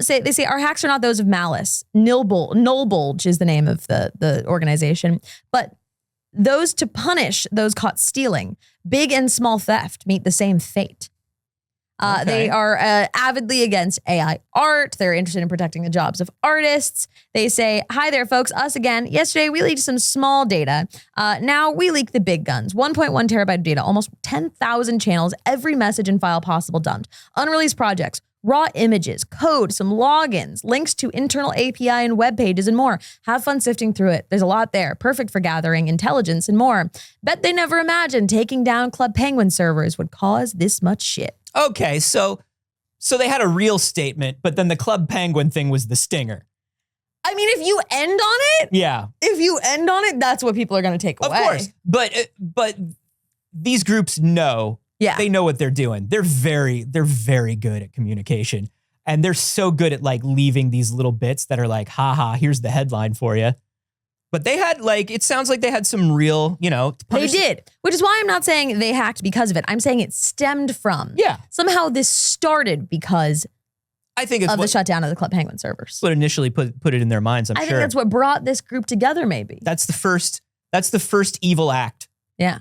They say our hacks are not those of malice. Nullbulge is the name of the organization, but those to punish those caught stealing. Big and small theft meet the same fate. They are avidly against AI art. They're interested in protecting the jobs of artists. They say, hi there, folks, us again. Yesterday, we leaked some small data. Now we leak the big guns. 1.1 terabyte of data, almost 10,000 channels, every message and file possible dumped. Unreleased projects, raw images, code, some logins, links to internal API and web pages, and more. Have fun sifting through it. There's a lot there. Perfect for gathering intelligence and more. Bet they never imagined taking down Club Penguin servers would cause this much shit. Okay, so they had a real statement, but then the Club Penguin thing was the stinger. I mean, if you end on it, if you end on it, that's what people are going to take away. Of course, but these groups know. Yeah. They know what they're doing. They're very good at communication. And they're so good at like leaving these little bits that are like, haha, here's the headline for you. But they had it sounds like they had some real, They did, which is why I'm not saying they hacked because of it. I'm saying it stemmed from. Yeah. Somehow this started because I think it's the shutdown of the Club Penguin servers. What initially put it in their minds, I'm sure. I think that's what brought this group together, maybe. That's the first evil act. Yeah.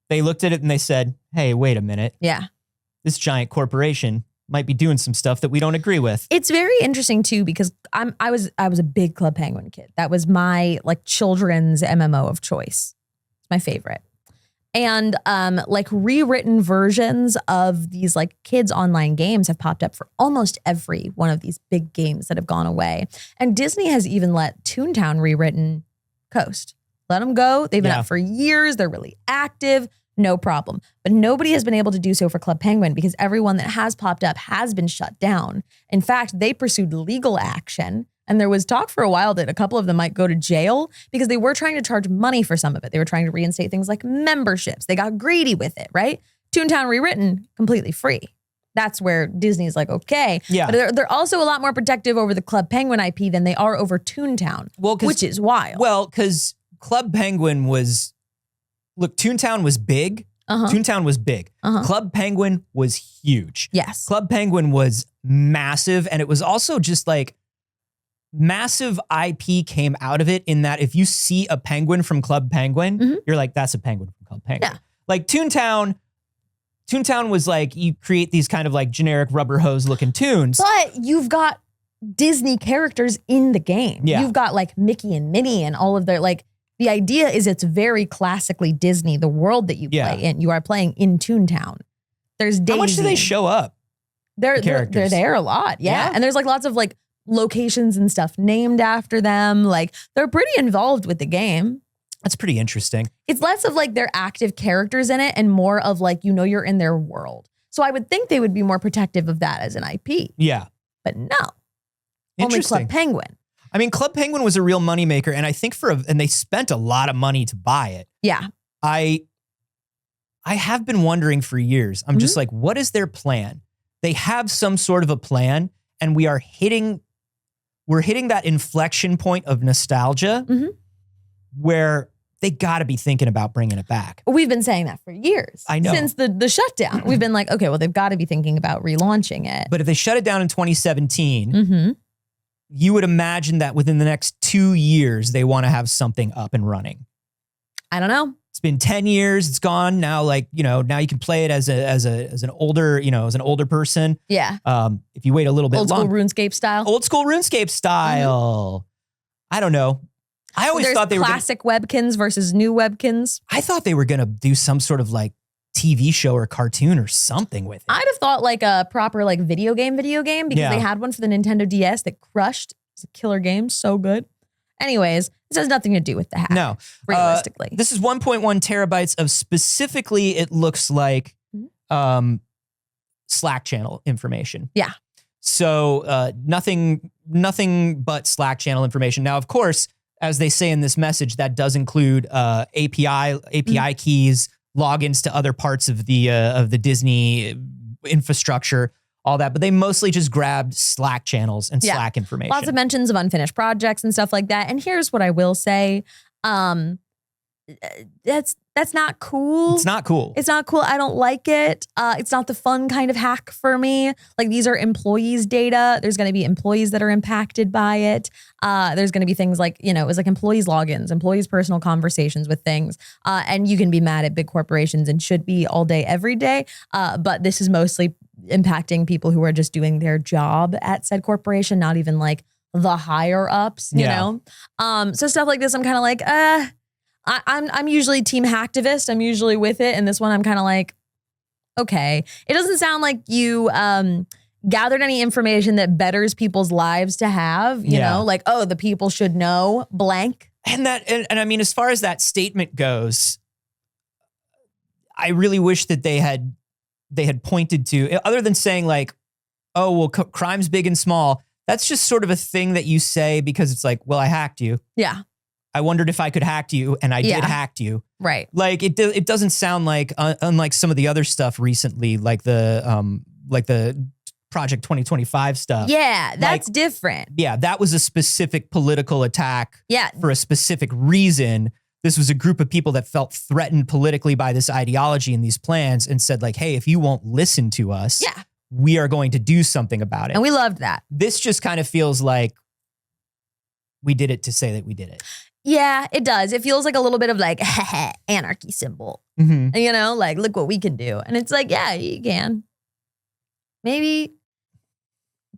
They looked at it and they said, hey, wait a minute. Yeah. This giant corporation might be doing some stuff that we don't agree with. It's very interesting too, because I was a big Club Penguin kid. That was my children's MMO of choice. It's my favorite. And rewritten versions of these kids online games have popped up for almost every one of these big games that have gone away. And Disney has even let Toontown rewritten coast. Let them go. They've been up for years. They're really active. No problem. But nobody has been able to do so for Club Penguin because everyone that has popped up has been shut down. In fact, they pursued legal action. And there was talk for a while that a couple of them might go to jail because they were trying to charge money for some of it. They were trying to reinstate things like memberships. They got greedy with it, right? Toontown rewritten, completely free. That's where Disney's like, okay. Yeah. But they're also a lot more protective over the Club Penguin IP than they are over Toontown, which is wild. Well, because Club Penguin was... Look, Toontown was big. Toontown was big. Club Penguin was huge. Yes. Club Penguin was massive. And it was also just like massive IP came out of it in that if you see a penguin from Club Penguin, you're like, that's a penguin from Club Penguin. Yeah. Like Toontown was like, you create these kind of like generic rubber hose looking tunes. But you've got Disney characters in the game. Yeah. You've got like Mickey and Minnie and all of their like, the idea is it's very classically Disney, the world that you play in. You are playing in Toontown. There's Daisy. How much do they show up? They're there a lot. Yeah. And there's like lots of like locations and stuff named after them. Like they're pretty involved with the game. That's pretty interesting. It's less of like their active characters in it and more of like, you know, you're in their world. So I would think they would be more protective of that as an IP. Yeah. But no. Only Club Penguin. I mean, Club Penguin was a real moneymaker, and I think and they spent a lot of money to buy it. Yeah. I have been wondering for years. I'm just like, what is their plan? They have some sort of a plan, and we're hitting that inflection point of nostalgia where they got to be thinking about bringing it back. We've been saying that for years. I know. Since the shutdown. We've been like, okay, well, they've got to be thinking about relaunching it. But if they shut it down in 2017, you would imagine that within the next 2 years, they want to have something up and running. I don't know. It's been 10 years. It's gone now. Like, you know, now you can play it as an older person. Yeah. If you wait a little bit Old school RuneScape style. Old school RuneScape style. I don't know. I always thought they were classic Webkins versus new Webkins. I thought they were going to do some sort of like TV show or cartoon or something with it. I'd have thought like a proper like video game because they had one for the Nintendo DS that crushed. It's a killer game. So good. Anyways, this has nothing to do with the hack. No. Realistically. This is 1.1 terabytes of specifically, it looks like Slack channel information. Yeah. So nothing but Slack channel information. Now, of course, as they say in this message, that does include API keys, logins to other parts of the Disney infrastructure, all that. But they mostly just grabbed Slack channels and Slack information. Lots of mentions of unfinished projects and stuff like that. And here's what I will say. That's not cool. It's not cool. It's not cool. I don't like it. It's not the fun kind of hack for me. Like these are employees' data. There's going to be employees that are impacted by it. There's going to be things like, you know, it was like employees' logins, employees' personal conversations with things. And you can be mad at big corporations and should be all day, every day. But this is mostly impacting people who are just doing their job at said corporation, not even like the higher ups, you know? So stuff like this, I'm kind of like, I'm usually team hacktivist. I'm usually with it. And this one, I'm kind of like, okay. It doesn't sound like you gathered any information that betters people's lives to have, you know, like, oh, the people should know blank. And I mean, as far as that statement goes, I really wish that they had pointed to, other than saying like, oh, well, crime's big and small. That's just sort of a thing that you say because it's like, well, I hacked you. Yeah. I wondered if I could hack you, and I did hack you. Right. Like it doesn't sound like, unlike some of the other stuff recently, like the Project 2025 stuff. Yeah, that's different. Yeah, that was a specific political attack. Yeah. For a specific reason. This was a group of people that felt threatened politically by this ideology and these plans, and said like, "Hey, if you won't listen to us, we are going to do something about it." And we loved that. This just kind of feels like we did it to say that we did it. Yeah, it does. It feels like a little bit of like anarchy symbol, you know, like look what we can do. And it's like, yeah, you can. Maybe,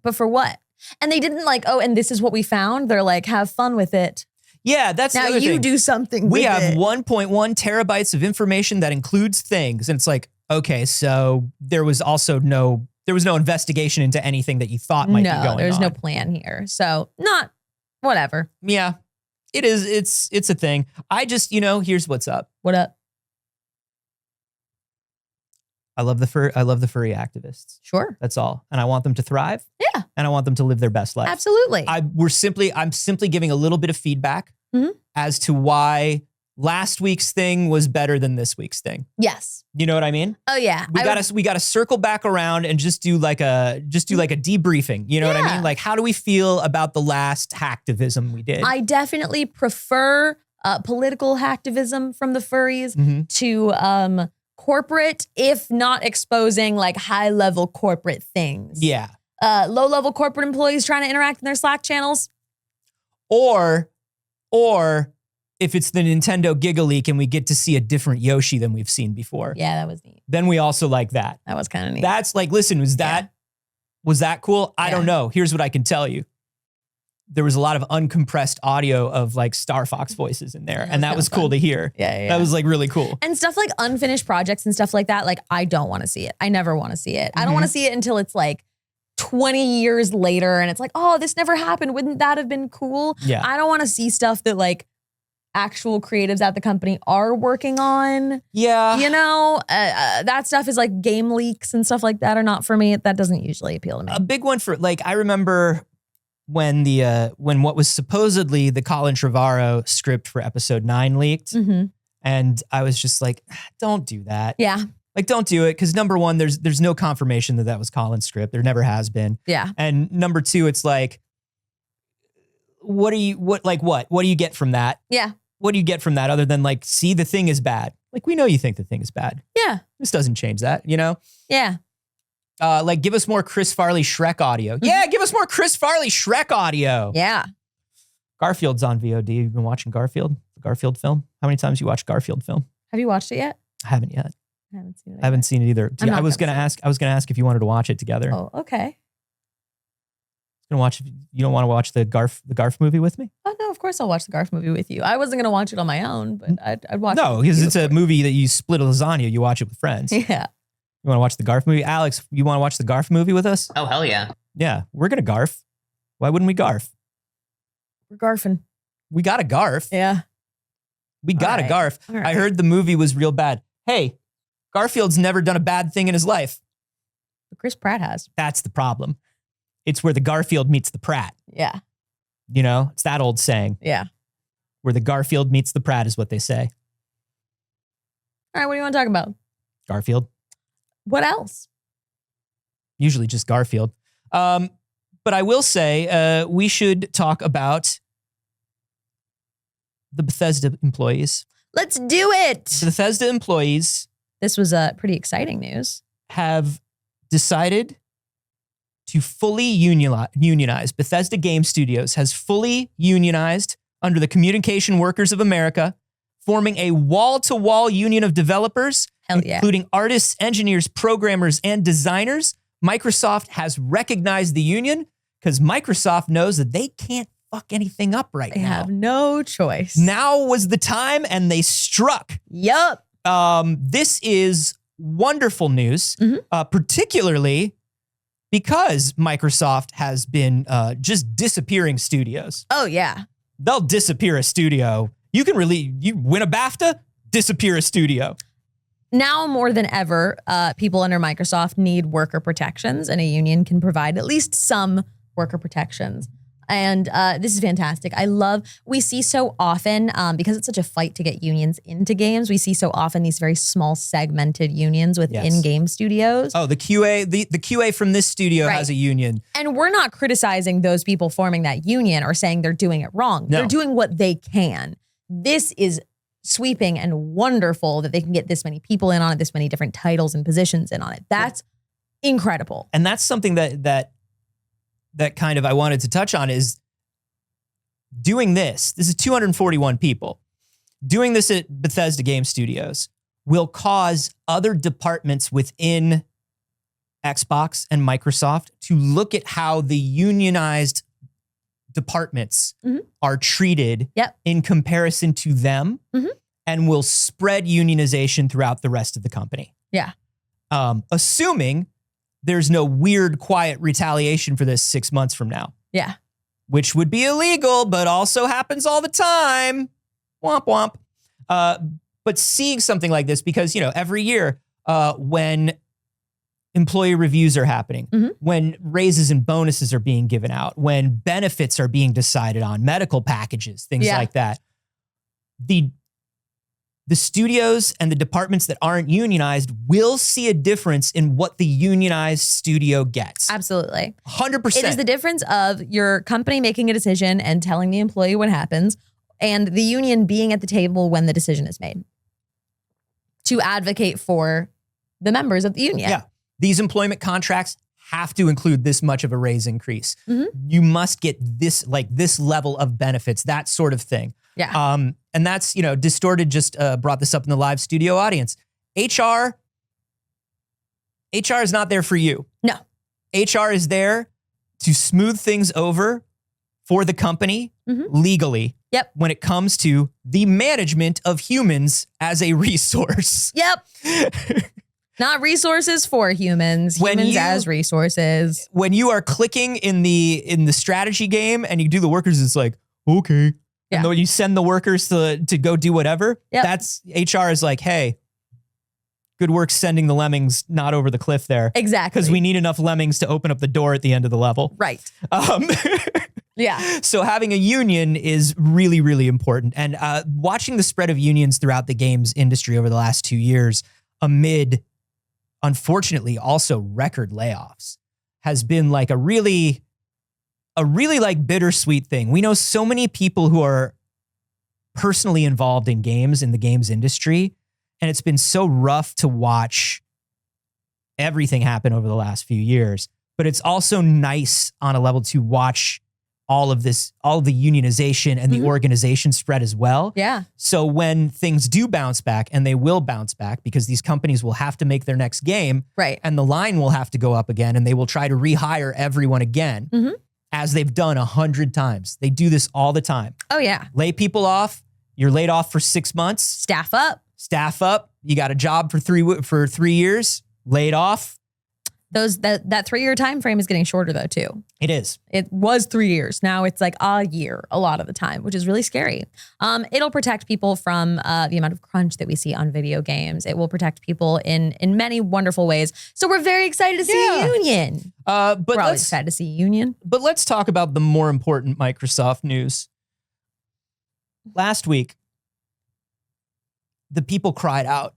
but for what? And they didn't like, oh, and this is what we found. They're like, have fun with it. Yeah, that's now the other you thing. Do something. We with have it. 1.1 terabytes of information that includes things, and it's like, okay, so there was no investigation into anything that you thought might be going on. No, there's no plan here. So not whatever. Yeah. It is. It's a thing. I just, here's what's up. What up? I love the furry activists. Sure. That's all. And I want them to thrive. Yeah. And I want them to live their best life. Absolutely. I'm simply giving a little bit of feedback as to why last week's thing was better than this week's thing. Yes. You know what I mean? Oh yeah. We gotta circle back around and just do like a debriefing. You know what I mean? Like, how do we feel about the last hacktivism we did? I definitely prefer political hacktivism from the furries to corporate, if not exposing like high level corporate things. Yeah. low-level corporate employees trying to interact in their Slack channels. Or if it's the Nintendo Giga Leak and we get to see a different Yoshi than we've seen before. Yeah, that was neat. Then we also like that. That was kind of neat. That's like, listen, was that cool? I don't know. Here's what I can tell you. There was a lot of uncompressed audio of like Star Fox voices in there. And that was cool to hear. Yeah. That was like really cool. And stuff like unfinished projects and stuff like that, like I don't want to see it. I never want to see it. I don't want to see it until it's like 20 years later and it's like, oh, this never happened. Wouldn't that have been cool? Yeah. I don't want to see stuff that like actual creatives at the company are working on. Yeah. You know, that stuff is like game leaks and stuff like that are not for me. That doesn't usually appeal to me. A big one for like, I remember when when what was supposedly the Colin Trevorrow script for episode 9 leaked. And I was just like, don't do that. Yeah. Like, don't do it. Cause number one, there's no confirmation that was Colin's script. There never has been. Yeah. And number two, it's like, what do you get from that? Yeah. What do you get from that other than like, see, the thing is bad. Like, we know you think the thing is bad. Yeah. This doesn't change that, you know? Yeah. Like, give us more Chris Farley Shrek audio. Yeah, give us more Chris Farley Shrek audio. Yeah. Garfield's on VOD. You've been watching Garfield? The Garfield film? How many times you watched Garfield film? Have you watched it yet? I haven't yet. I haven't seen it. I haven't seen it either. I'm not I was gonna ask if you wanted to watch it together. Oh, okay. Gonna watch. You don't want to watch the Garf movie with me? Oh no, of course I'll watch the Garf movie with you. I wasn't gonna watch it on my own, but I'd watch it. No, because it's a movie that you split a lasagna. You watch it with friends. Yeah. You want to watch the Garf movie? Alex, you want to watch the Garf movie with us? Oh, hell yeah. Yeah, we're gonna Garf. Why wouldn't we Garf? We're Garfing. We got a Garf. Yeah. We got a Garf. All right. I heard the movie was real bad. Hey, Garfield's never done a bad thing in his life. But Chris Pratt has. That's the problem. It's where the Garfield meets the Pratt. Yeah. You know, it's that old saying. Yeah. Where the Garfield meets the Pratt is what they say. All right, what do you want to talk about? Garfield. What else? Usually just Garfield. But I will say we should talk about the Bethesda employees. Let's do it. The Bethesda employees This was pretty exciting news. have decided to fully unionize. Bethesda Game Studios has fully unionized under the Communication Workers of America, forming a wall-to-wall union of developers, Hell yeah. including artists, engineers, programmers, and designers. Microsoft has recognized the union because Microsoft knows that they can't fuck anything up right They now. have no choice. Now was the time, and they struck. Yup. This is wonderful news, particularly because Microsoft has been just disappearing studios. Oh, yeah. They'll disappear a studio. You win a BAFTA, disappear a studio. Now more than ever, people under Microsoft need worker protections, and a union can provide at least some worker protections. And this is fantastic. We see so often, because it's such a fight to get unions into games, we see so often these very small segmented unions within game studios. Oh, the QA, the QA from this studio has a union. And we're not criticizing those people forming that union or saying they're doing it wrong. No. They're doing what they can. This is sweeping and wonderful that they can get this many people in on it, this many different titles and positions in on it. That's incredible. And that's something that kind of I wanted to touch on is doing this. This is 241 people. Doing this at Bethesda Game Studios will cause other departments within Xbox and Microsoft to look at how the unionized departments are treated in comparison to them and will spread unionization throughout the rest of the company. Yeah. Assuming there's no weird, quiet retaliation for this 6 months from now. Yeah. Which would be illegal, but also happens all the time. Womp womp. But seeing something like this, because, you know, every year when employee reviews are happening, when raises and bonuses are being given out, when benefits are being decided on, medical packages, things like that, the studios and the departments that aren't unionized will see a difference in what the unionized studio gets. Absolutely. 100%. It is the difference of your company making a decision and telling the employee what happens, and the union being at the table when the decision is made to advocate for the members of the union. Yeah. These employment contracts have to include this much of a raise increase. You must get this level of benefits, that sort of thing. Yeah. And that's, Distorted just brought this up in the live studio audience. HR is not there for you. No. HR is there to smooth things over for the company legally. Yep. When it comes to the management of humans as a resource. Yep. Not resources for humans. Humans as resources. When you are clicking in the strategy game and you do the workers, it's like, okay. Yeah. And when you send the workers to go do whatever, that's HR is like, hey, good work sending the lemmings not over the cliff there. Exactly. Because we need enough lemmings to open up the door at the end of the level. Right. Yeah. So having a union is really, really important. And watching the spread of unions throughout the games industry over the last 2 years, amid, unfortunately, also record layoffs, has been like a really like bittersweet thing. We know so many people who are personally involved in games, in the games industry, and it's been so rough to watch everything happen over the last few years. But it's also nice on a level to watch all of the unionization and the organization spread as well. Yeah. So when things do bounce back, and they will bounce back because these companies will have to make their next game, right, and the line will have to go up again, and they will try to rehire everyone again, as they've done 100 times. They do this all the time. Oh, yeah. Lay people off. You're laid off for 6 months. Staff up. You got a job for 3 years. Laid off. That 3 year time frame is getting shorter though too. It is. It was 3 years. Now it's like a year a lot of the time, which is really scary. It'll protect people from the amount of crunch that we see on video games. It will protect people in many wonderful ways. So we're very excited to see a union. But we're always excited to see a union. But let's talk about the more important Microsoft news. Last week, the people cried out.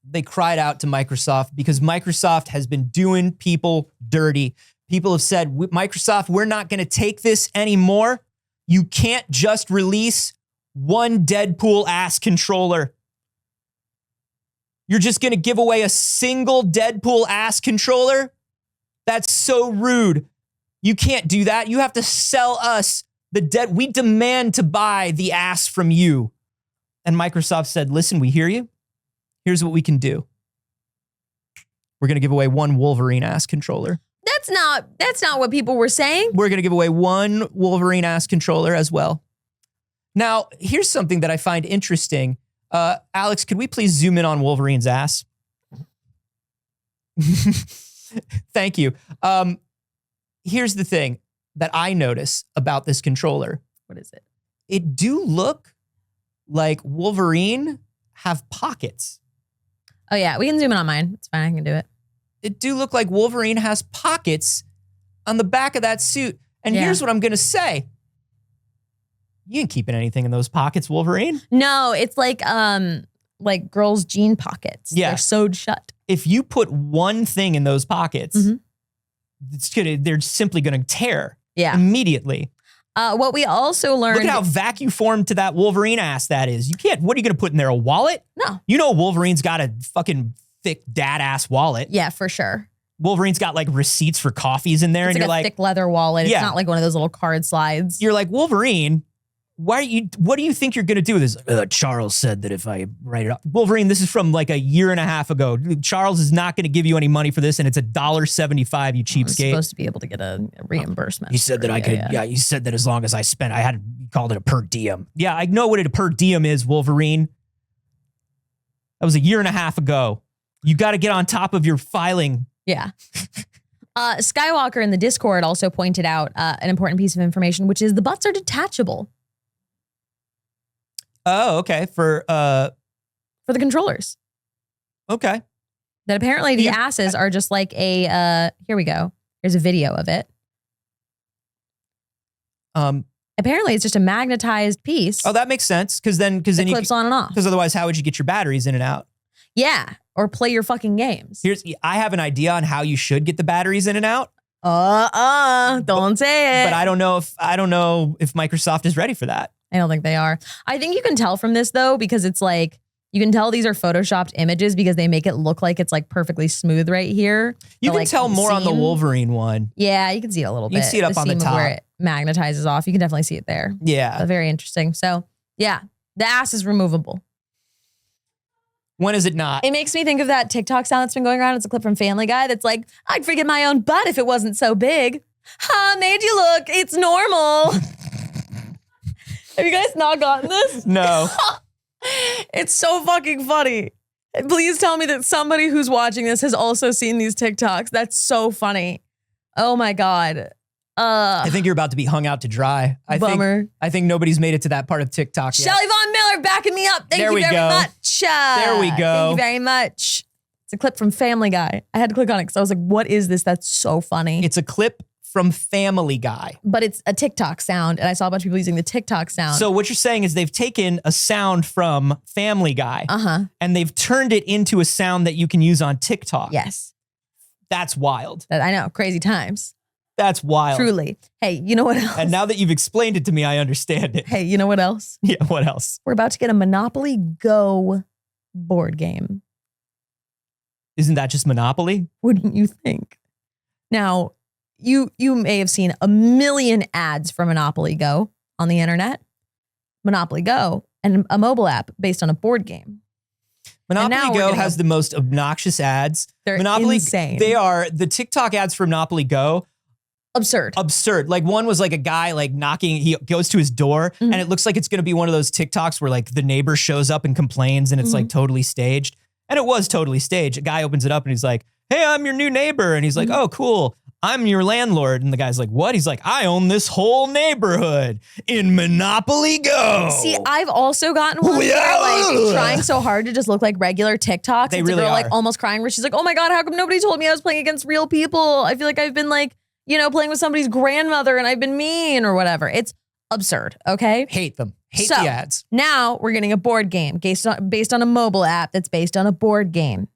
They cried out to Microsoft because Microsoft has been doing people dirty. People have said, Microsoft, we're not going to take this anymore. You can't just release one Deadpool-ass controller. You're just going to give away a single Deadpool-ass controller? That's so rude. You can't do that. You have to sell us we demand to buy the ass from you. And Microsoft said, listen, we hear you. Here's what we can do. We're going to give away one Wolverine-ass controller. That's not what people were saying. We're going to give away one Wolverine-ass controller as well. Now, here's something that I find interesting. Alex, could we please zoom in on Wolverine's ass? Thank you. Here's the thing that I notice about this controller. What is it? It do look like Wolverine have pockets. Oh yeah, we can zoom in on mine. It's fine, I can do it. It do look like Wolverine has pockets on the back of that suit. And here's what I'm going to say. You ain't keeping anything in those pockets, Wolverine. No, it's like girls' jean pockets. Yeah. They're sewed shut. If you put one thing in those pockets, they're simply going to tear immediately. What we also learned. Look at how vacuum formed to that Wolverine ass that is. You can't, what are you going to put in there? A wallet? No. You know Wolverine's got a fucking thick dad ass wallet. Yeah, for sure. Wolverine's got like receipts for coffees in there. It's and like you're a like, thick leather wallet. It's not like one of those little card slides. You're like, Wolverine, what do you think you're going to do with this? Charles said that if I write it up. Wolverine, this is from like a year and a half ago. Charles is not going to give you any money for this, and it's $1.75, you cheapskate. I'm supposed to be able to get a reimbursement. He said that I could, he said that as long as I spent, he called it a per diem. Yeah, I know what a per diem is, Wolverine. That was a year and a half ago. You got to get on top of your filing. Yeah. Skywalker in the Discord also pointed out an important piece of information, which is the butts are detachable. Oh, okay. For the controllers. Okay. That apparently the asses are just like a, here we go. Here's a video of it. Apparently it's just a magnetized piece. Oh, that makes sense. Because then you clips on and off. Because otherwise, how would you get your batteries in and out? Yeah. Or play your fucking games. I have an idea on how you should get the batteries in and out. Don't say it. But I don't know if Microsoft is ready for that. I don't think they are. I think you can tell from this though, because it's like You can tell these are photoshopped images because they make it look like it's like perfectly smooth right here. You can tell more on the Wolverine one. Yeah, you can see it a little bit. You can see it up on the top. Where it magnetizes off. You can definitely see it there. Yeah. But very interesting. So yeah, the ass is removable. When is it not? It makes me think of that TikTok sound that's been going around. It's a clip from Family Guy that's like, I'd forget my own butt if it wasn't so big. Ha, made you look. It's normal. Have you guys not gotten this? No. It's so fucking funny. Please tell me that somebody who's watching this has also seen these TikToks. That's so funny. Oh my God. I think you're about to be hung out to dry. Bummer. I think nobody's made it to that part of TikTok yet. Shelly Von Miller backing me up. Thank you very much. There we go. Thank you very much. It's a clip from Family Guy. I had to click on it because I was like, what is this? That's so funny. It's a clip from Family Guy. But it's a TikTok sound, and I saw a bunch of people using the TikTok sound. So what you're saying is they've taken a sound from Family Guy and they've turned it into a sound that you can use on TikTok. Yes. That's wild. I know. Crazy times. That's wild. Truly. Hey, you know what else? And now that you've explained it to me, I understand it. Hey, you know what else? Yeah, what else? We're about to get a Monopoly Go board game. Isn't that just Monopoly? Wouldn't you think? Now, you may have seen a million ads for Monopoly Go on the internet. Monopoly Go, and a mobile app based on a board game. Monopoly Go has the most obnoxious ads. They're Monopoly, insane. They are the TikTok ads for Monopoly Go. Absurd. Like one was like a guy like knocking, he goes to his door and it looks like it's going to be one of those TikToks where like the neighbor shows up and complains and it's like totally staged. And it was totally staged. A guy opens it up and he's like, hey, I'm your new neighbor. And he's like, oh, cool. I'm your landlord. And the guy's like, what? He's like, I own this whole neighborhood in Monopoly Go. See, I've also gotten one where like trying so hard to just look like regular TikToks. They it's really a girl are. like almost crying where she's like, oh my God, how come nobody told me I was playing against real people? I feel like I've been like, you know, playing with somebody's grandmother and I've been mean or whatever. It's absurd, okay? Hate them. Hate So, the ads. Now we're getting a board game based on a mobile app that's based on a board game.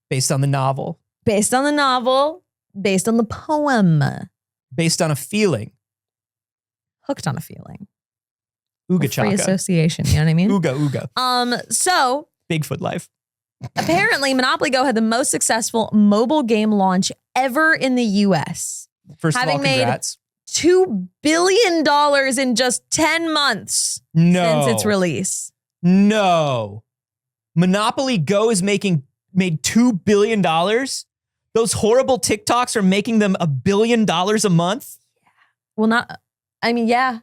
Based on the novel. Based on the novel, based on the poem. Based on a feeling. Hooked on a feeling. Ooga Free chaka. association, you know what I mean? Ooga ooga. So Bigfoot Life. apparently Monopoly Go had the most successful mobile game launch ever in the US. First of all, congrats. $2 billion in just 10 months No. since its release. No. Monopoly Go is made $2 billion. Those horrible TikToks are making them $1 billion a month. Well, yeah.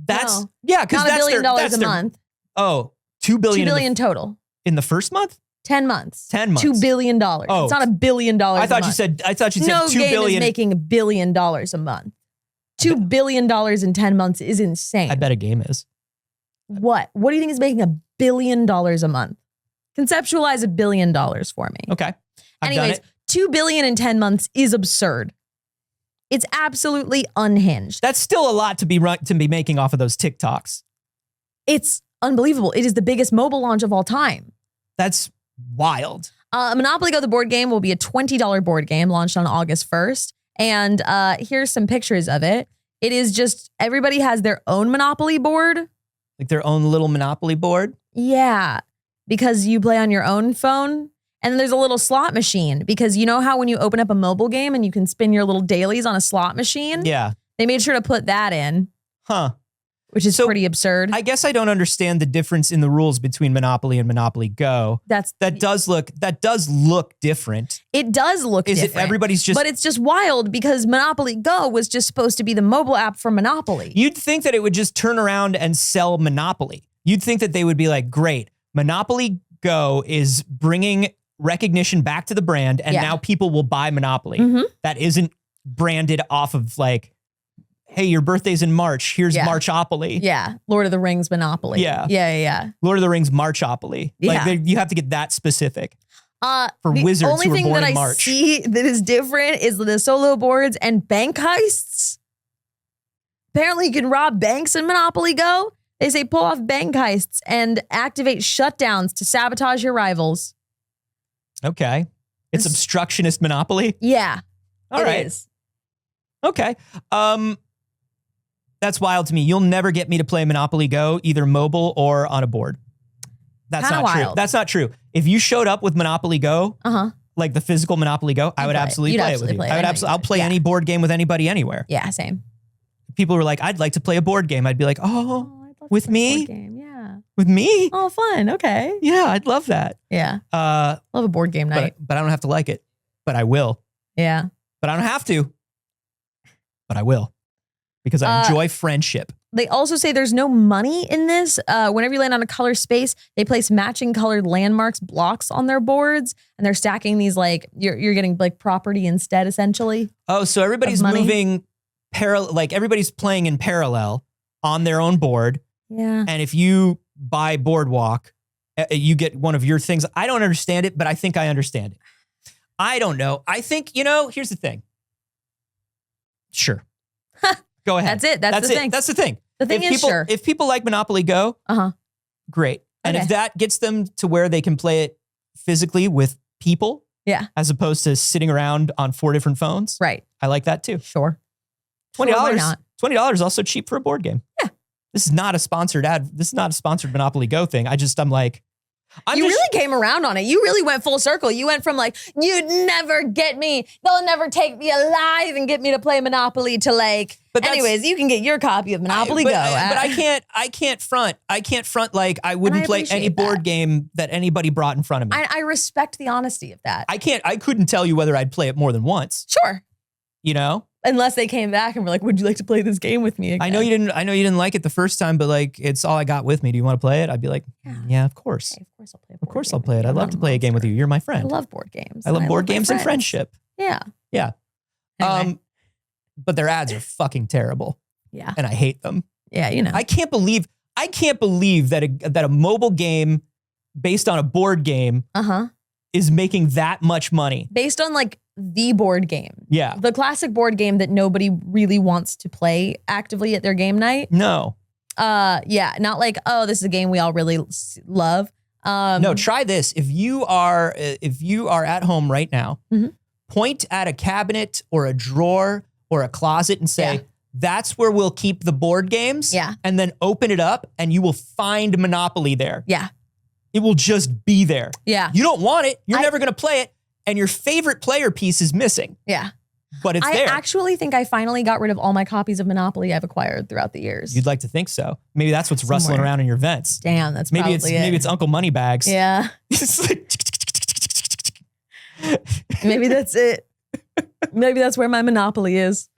That's, No. yeah, because Not that's $1 billion that's a month. Oh, $2 billion. $2 billion total. In the first month? 10 months. 10 months. $2 billion. Oh. It's not $1 billion. I thought you said no $2 game billion. is making $1 billion a month. $2 billion in 10 months is insane. I bet a game is. What? What do you think is making $1 billion a month? Conceptualize $1 billion for me. Okay. I've Anyways, done it. $2 billion in 10 months is absurd. It's absolutely unhinged. That's still a lot to be making off of those TikToks. It's unbelievable. It is the biggest mobile launch of all time. That's wild. Monopoly Go, the board game, will be a $20 board game launched on August 1st. And here's some pictures of it. It is just, everybody has their own Monopoly board. Like their own little Monopoly board. Yeah, because you play on your own phone. And then there's a little slot machine because you know how when you open up a mobile game and you can spin your little dailies on a slot machine? Yeah. They made sure to put that in. Huh. Which is So, pretty absurd. I guess I don't understand the difference in the rules between Monopoly and Monopoly Go. That does look different. It does look different. Is it everybody's just... But it's just wild because Monopoly Go was just supposed to be the mobile app for Monopoly. You'd think that it would just turn around and sell Monopoly. You'd think that they would be like, great, Monopoly Go is bringing recognition back to the brand and now people will buy Monopoly. That isn't branded off of like, hey, your birthday's in March. Here's Marchopoly. Yeah. Lord of the Rings Monopoly. Yeah. Lord of the Rings Marchopoly. Yeah. Like you have to get that specific. For the wizards only who were thing born that in I March. see that is different is the solo boards and bank heists. Apparently you can rob banks in Monopoly Go. They say pull off bank heists and activate shutdowns to sabotage your rivals. Okay. It's obstructionist Monopoly? Yeah. All right. It is. Okay. That's wild to me. You'll never get me to play Monopoly Go, either mobile or on a board. That's Kinda not true. wild. That's not true. If you showed up with Monopoly Go, like the physical Monopoly Go, I would absolutely play it with you. I'll play any board game with anybody anywhere. Yeah, same. People were like, I'd like to play a board game. I'd be like, I'd love with to play a me? board game. Yeah. With me? Oh, fun. Okay. Yeah, I'd love that. Yeah. Love a board game night. But I don't have to like it. But I will. Yeah. But I don't have to. But I will. Because I enjoy friendship. They also say there's no money in this. Whenever you land on a color space, they place matching colored landmarks, blocks on their boards, and they're stacking these like you're getting like property instead, essentially. Oh, so everybody's moving parallel, like everybody's playing in parallel on their own board. Yeah. And if you buy Boardwalk, you get one of your things. I don't understand it, but I think I understand it. I don't know. I think, here's the thing. Sure. Go ahead. That's it. That's the thing. That's the thing. The thing is, sure. If people like Monopoly Go, great. And if that gets them to where they can play it physically with people, as opposed to sitting around on 4 different phones, right? I like that too. Sure. $20. Why not? $20 is also cheap for a board game. Yeah. This is not a sponsored ad. This is not a sponsored Monopoly Go thing. I'm like, you really came around on it. You really went full circle. You went from like, you'd never get me. They'll never take me alive and get me to play Monopoly to like, anyways, you can get your copy of Monopoly Go. But I can't front like I wouldn't play any board game that anybody brought in front of me. I respect the honesty of that. I couldn't tell you whether I'd play it more than once. Sure. Unless they came back and were like, would you like to play this game with me again? I know you didn't like it the first time, but like, it's all I got with me. Do you want to play it? I'd be like, yeah, of course. Okay, of course I'll play Of course I'll play it. I'd love to play a game with you. You're my friend. I love board games. I love board games and friendship. Yeah. Yeah. Anyway. But their ads are fucking terrible. Yeah. And I hate them. Yeah, I can't believe that a mobile game based on a board game is making that much money. Based on like the board game. Yeah. The classic board game that nobody really wants to play actively at their game night. No. Yeah. Not like, oh, this is a game we all really love. No, try this. If you are at home right now, point at a cabinet or a drawer or a closet and say, that's where we'll keep the board games. Yeah. And then open it up and you will find Monopoly there. Yeah. It will just be there. Yeah. You don't want it. You're never going to play it. And your favorite player piece is missing. Yeah. But it's there. I actually think I finally got rid of all my copies of Monopoly I've acquired throughout the years. You'd like to think so. Maybe that's what's rustling around in your vents. Damn, that's maybe probably maybe it's Uncle Moneybags. Yeah. Maybe that's it. Maybe that's where my Monopoly is.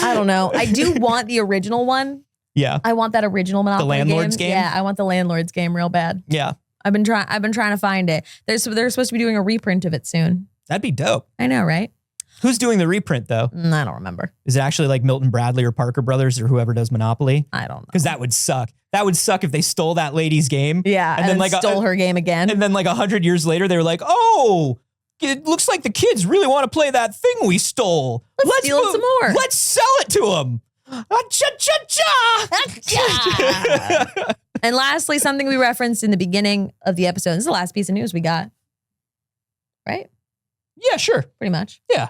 I don't know. I do want the original one. Yeah. I want that original Monopoly Landlord's game? Yeah, I want the Landlord's game real bad. Yeah. I've been trying to find it. They're supposed to be doing a reprint of it soon. That'd be dope. I know, right? Who's doing the reprint though? I don't remember. Is it actually like Milton Bradley or Parker Brothers or whoever does Monopoly? I don't know. Because that would suck. That would suck if they stole that lady's game. Yeah, and then like stole her game again. And then like 100 years later, they were like, oh, it looks like the kids really want to play that thing we stole. Let's steal it some more. Let's sell it to them. Cha-cha-cha. And lastly, something we referenced in the beginning of the episode. This is the last piece of news we got. Right? Yeah, sure. Pretty much. Yeah.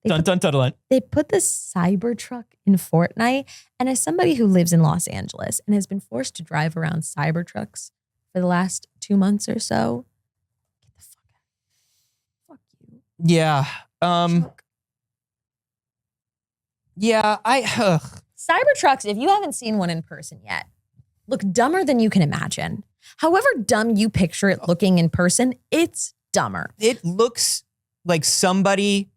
Dun. They put the Cybertruck in Fortnite. And as somebody who lives in Los Angeles and has been forced to drive around Cybertrucks for the last 2 months or so, get the fuck out. Fuck you. Yeah. Yeah, Cybertrucks, if you haven't seen one in person yet, look dumber than you can imagine. However dumb you picture it looking in person, it's dumber. It looks like somebody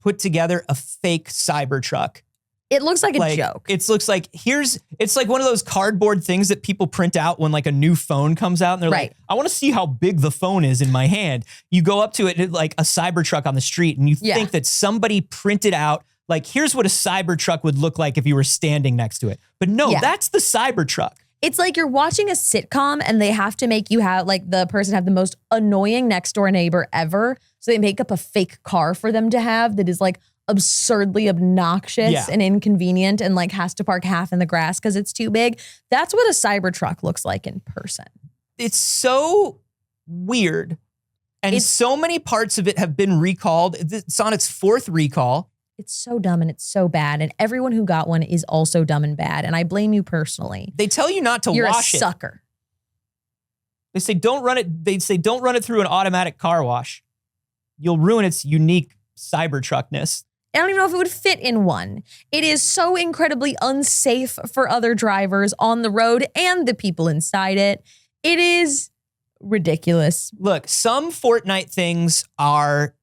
put together a fake Cybertruck. It looks like a joke. It looks like it's like one of those cardboard things that people print out when like a new phone comes out and they're like, I want to see how big the phone is in my hand. You go up to it and like a Cybertruck on the street and you think that somebody printed out like, here's what a Cybertruck would look like if you were standing next to it. But no, that's the Cybertruck. It's like you're watching a sitcom and they have to make you have like the person have the most annoying next door neighbor ever. So they make up a fake car for them to have that is like absurdly obnoxious and inconvenient and like has to park half in the grass because it's too big. That's what a Cybertruck looks like in person. It's so weird. And so many parts of it have been recalled. It's on its 4th recall. It's so dumb and it's so bad. And everyone who got one is also dumb and bad. And I blame you personally. They tell you not to You're wash it. You're a sucker. They say don't run it. They say don't run it through an automatic car wash. You'll ruin its unique Cybertruckness. I don't even know if it would fit in one. It is so incredibly unsafe for other drivers on the road and the people inside it. It is ridiculous. Look, some Fortnite things are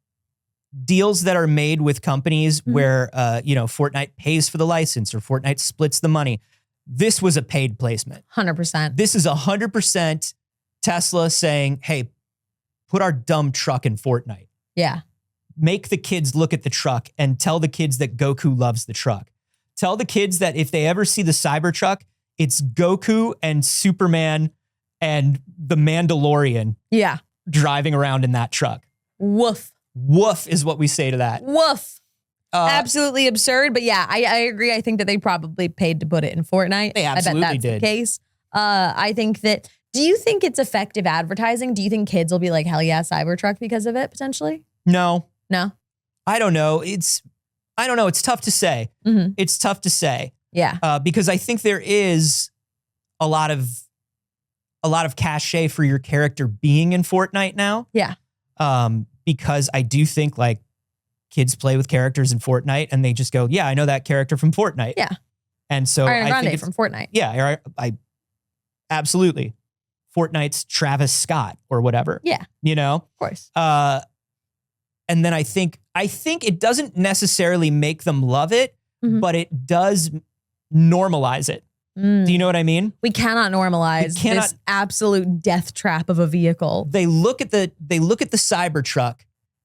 deals that are made with companies where, Fortnite pays for the license or Fortnite splits the money. This was a paid placement. 100%. This is 100% Tesla saying, hey, put our dumb truck in Fortnite. Yeah. Make the kids look at the truck and tell the kids that Goku loves the truck. Tell the kids that if they ever see the Cybertruck, it's Goku and Superman and the Mandalorian driving around in that truck. Woof. Woof is what we say to that. Woof. Absolutely absurd. But yeah, I agree. I think that they probably paid to put it in Fortnite. They absolutely I bet that's did. the case. I think that, do you think it's effective advertising? Do you think kids will be like, hell yeah, Cybertruck because of it potentially? No. I don't know. It's tough to say. Mm-hmm. It's tough to say. Yeah. Because I think there is a lot of cachet for your character being in Fortnite now. Yeah. Because I do think like kids play with characters in Fortnite and they just go, yeah, I know that character from Fortnite. Yeah. And so Ariana I Grande think from Fortnite. Yeah, I absolutely. Fortnite's Travis Scott or whatever. Yeah. Of course. And then I think it doesn't necessarily make them love it, but it does normalize it. Do you know what I mean? We cannot normalize this absolute death trap of a vehicle. They look at the Cybertruck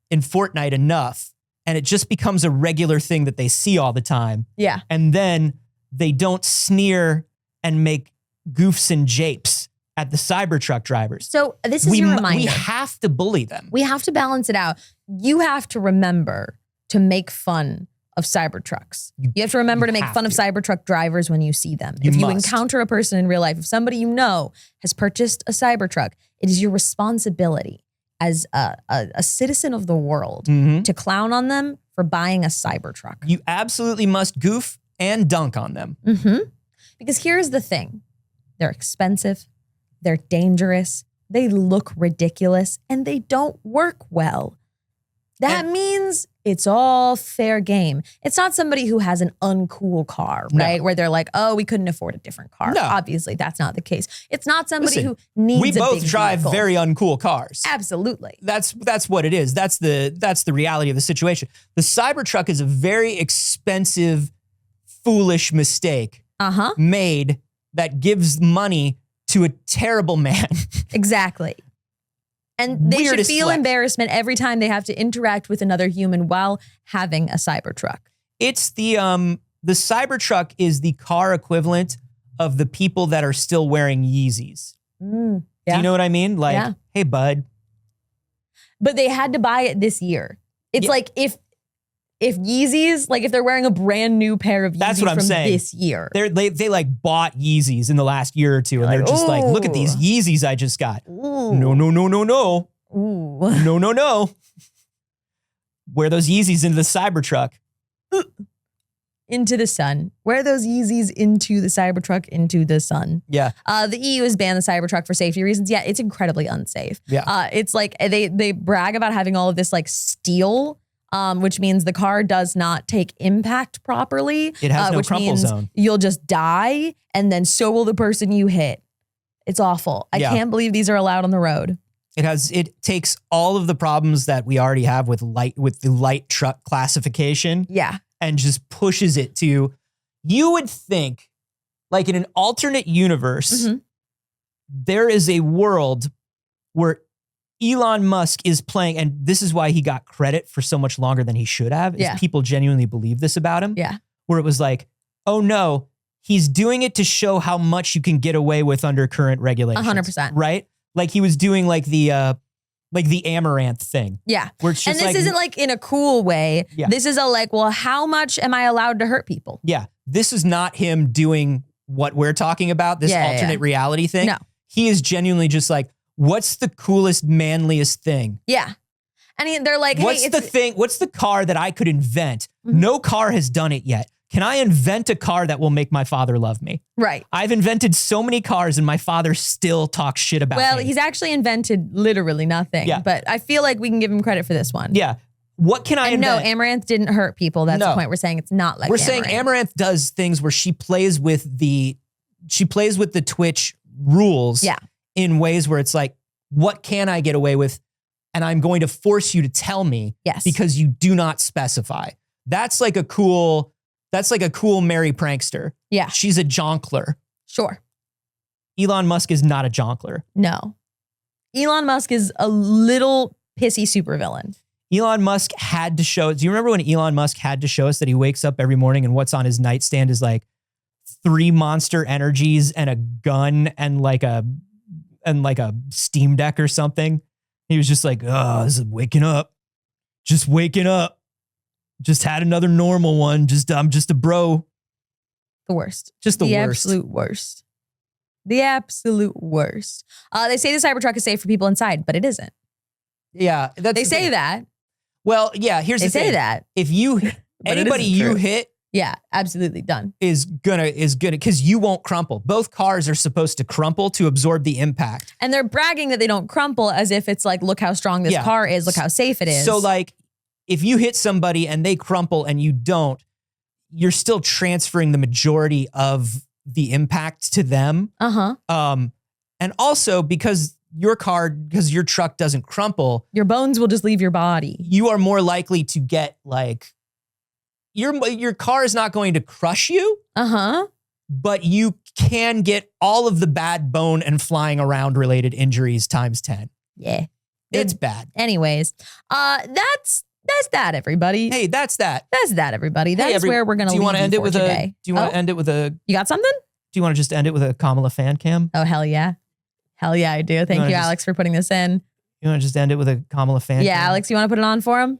in Fortnite enough, and it just becomes a regular thing that they see all the time. Yeah. And then they don't sneer and make goofs and japes at the Cybertruck drivers. So this is your reminder. We have to bully them. We have to balance it out. You have to remember to make fun of Cybertrucks. You have to remember to make fun of Cybertruck drivers when you see them. If you encounter a person in real life, if somebody you know has purchased a Cybertruck, it is your responsibility as a citizen of the world to clown on them for buying a Cybertruck. You absolutely must goof and dunk on them. Because here's the thing. They're expensive. They're dangerous. They look ridiculous and they don't work well. That means it's all fair game. It's not somebody who has an uncool car, right? No. Where they're like, oh, we couldn't afford a different car. No. Obviously, that's not the case. It's not somebody who needs a big We both drive vehicle. very uncool cars. Absolutely. That's what it is. That's the reality of the situation. The Cybertruck is a very expensive, foolish mistake made that gives money to a terrible man. Exactly. And they should feel embarrassment every time they have to interact with another human while having a Cybertruck. It's the Cybertruck is the car equivalent of the people that are still wearing Yeezys. Do you know what I mean? Like, hey, bud. But they had to buy it this year. It's like if Yeezys, like if they're wearing a brand new pair of Yeezys That's what I'm from saying. this year. They like bought Yeezys in the last year or two, and they're just like, look at these Yeezys I just got. Ooh. No. Ooh. No. Wear those Yeezys into the Cybertruck. Into the sun. Wear those Yeezys into the Cybertruck, into the sun. Yeah. The EU has banned the Cybertruck for safety reasons. Yeah, it's incredibly unsafe. Yeah. It's like they brag about having all of this like steel, which means the car does not take impact properly. It has no which crumple means zone. You'll just die, and then so will the person you hit. It's awful. I can't believe these are allowed on the road. It takes all of the problems that we already have with the light truck classification. Yeah. And just pushes it to, you would think, like in an alternate universe, there is a world where Elon Musk is playing, and this is why he got credit for so much longer than he should have, is people genuinely believe this about him. Yeah. Where it was like, oh no, he's doing it to show how much you can get away with under current regulations. 100%. Right? Like he was doing like the amaranth thing. Yeah. Where it's just and this isn't like in a cool way. Yeah. This is a like, well, how much am I allowed to hurt people? Yeah. This is not him doing what we're talking about, this alternate reality thing. No. He is genuinely just like, what's the coolest, manliest thing? Yeah. And they're like, hey, what's the car that I could invent? No car has done it yet. can I invent a car that will make my father love me? Right. I've invented so many cars and my father still talks shit about me. Well, he's actually invented literally nothing. Yeah. But I feel like we can give him credit for this one. Yeah. What can I and invent? no, Amaranth didn't hurt people. That's the point. We're saying it's not like We're saying Amaranth does things where she plays with the Twitch rules in ways where it's like, what can I get away with? And I'm going to force you to tell me because you do not specify. That's like a cool Mary prankster. Yeah. She's a jonkler. Sure. Elon Musk is not a jonkler. No. Elon Musk is a little pissy supervillain. Elon Musk had to show, do you remember when Elon Musk had to show us that he wakes up every morning and what's on his nightstand is like 3 Monster Energies and a gun and like a Steam Deck or something? He was just like, oh, this is waking up. Just waking up. Just had another normal one. I'm just a bro. The worst. Just the worst. Absolute worst. The absolute worst. They say the Cybertruck is safe for people inside, but it isn't. Yeah. They say that. Well, yeah, here's the thing. They say that. If anybody you hit, yeah, absolutely done. Is gonna because you won't crumple. Both cars are supposed to crumple to absorb the impact. And they're bragging that they don't crumple as if it's like, look how strong this car is, look how safe it is. So like if you hit somebody and they crumple and you don't, you're still transferring the majority of the impact to them. And also because your truck doesn't crumple, your bones will just leave your body. You are more likely to get like your car is not going to crush you. But you can get all of the bad bone and flying around related injuries times 10. Yeah. It's bad. Anyways, that's that, everybody. Hey, that's that. That's that, everybody. That's where we're gonna. Do you want to end it with today. Do you want to end it with a? You got something? Do you want to just end it with a Kamala fan cam? Oh hell yeah, I do. Thank you, Alex, for putting this in. You want to just end it with a Kamala fan? Yeah, cam? Alex, you want to put it on for him?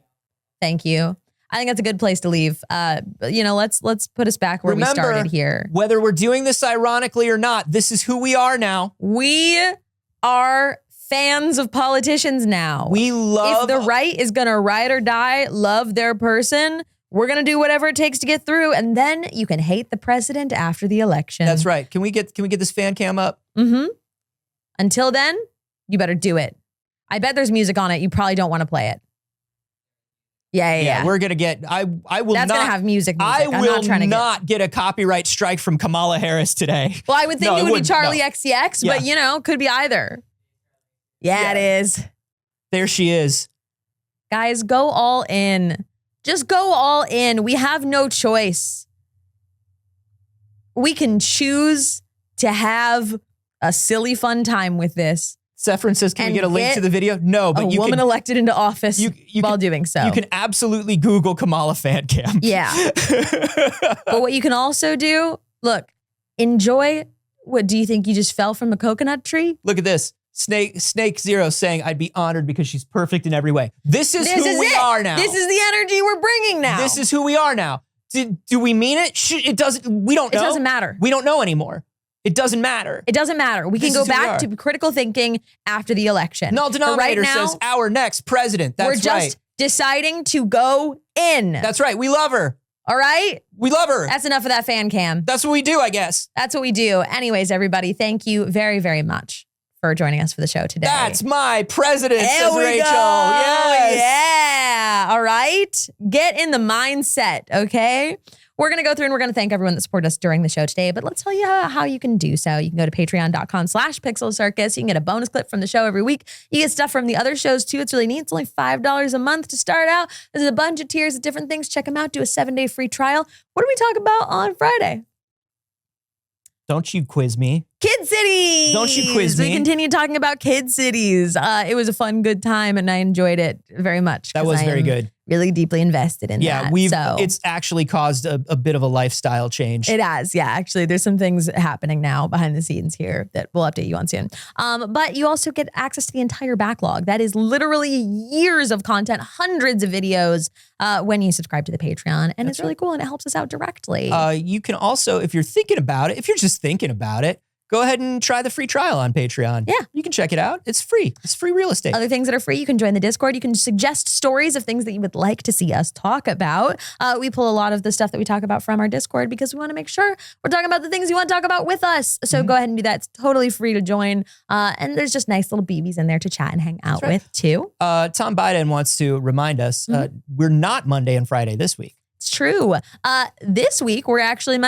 Thank you. I think that's a good place to leave. Let's put us back where we started here. Whether we're doing this ironically or not, this is who we are now. We are fans of politicians now. We love. If the right is going to ride or die, love their person, we're going to do whatever it takes to get through. And then you can hate the president after the election. That's right. Can we get this fan cam up? Until then, you better do it. I bet there's music on it. You probably don't want to play it. Yeah. We're gonna get. I will. That's not, gonna have music. I will not get a copyright strike from Kamala Harris today. Well, I would think it would be Charlie XCX, but could be either. Yeah, it is. There she is. Guys, go all in. Just go all in. We have no choice. We can choose to have a silly fun time with this. Sephron says, can we get a link to the video? No, but you can. A woman elected into office while doing so. You can absolutely Google Kamala fan cam. Yeah. But what you can also do, look, enjoy. What, do you think you just fell from a coconut tree? Look at this. Snake Zero saying, I'd be honored because she's perfect in every way. This is who we are now. This is the energy we're bringing now. This is who we are now. Do we mean it? It doesn't. We don't know. It doesn't matter. We don't know anymore. It doesn't matter. It doesn't matter. We can go back to critical thinking after the election. Null Denominator says our next president. That's right. We're just deciding to go in. That's right. We love her. All right? We love her. That's enough of that fan cam. That's what we do, I guess. That's what we do. Anyways, everybody, thank you very, very much for joining us for the show today. That's my president, says Rachel. Yes. Yeah. All right? Get in the mindset, okay? We're going to go through and we're going to thank everyone that supported us during the show today, but let's tell you how you can do so. You can go to patreon.com/Pixel Circus. You can get a bonus clip from the show every week. You get stuff from the other shows too. It's really neat. It's only $5 a month to start out. There's a bunch of tiers of different things. Check them out. Do a 7-day free trial. What do we talk about on Friday? Don't you quiz me. Kid Cities. Don't you quiz me. We continue talking about Kid Cities. It was a fun, good time, and I enjoyed it very much. That was very good. Really deeply invested in that. Yeah, it's actually caused a bit of a lifestyle change. It has, yeah. Actually, there's some things happening now behind the scenes here that we'll update you on soon. But you also get access to the entire backlog. That is literally years of content, hundreds of videos when you subscribe to the Patreon. And it's really cool and it helps us out directly. You can also, if you're thinking about it, if you're just thinking about it, go ahead and try the free trial on Patreon. Yeah. You can check it out. It's free. It's free real estate. Other things that are free, you can join the Discord. You can suggest stories of things that you would like to see us talk about. We pull a lot of the stuff that we talk about from our Discord because we want to make sure we're talking about the things you want to talk about with us. So go ahead and do that. It's totally free to join. And there's just nice little BBs in there to chat and hang out with too. Tom Biden wants to remind us, we're not Monday and Friday this week. It's true. This week, we're actually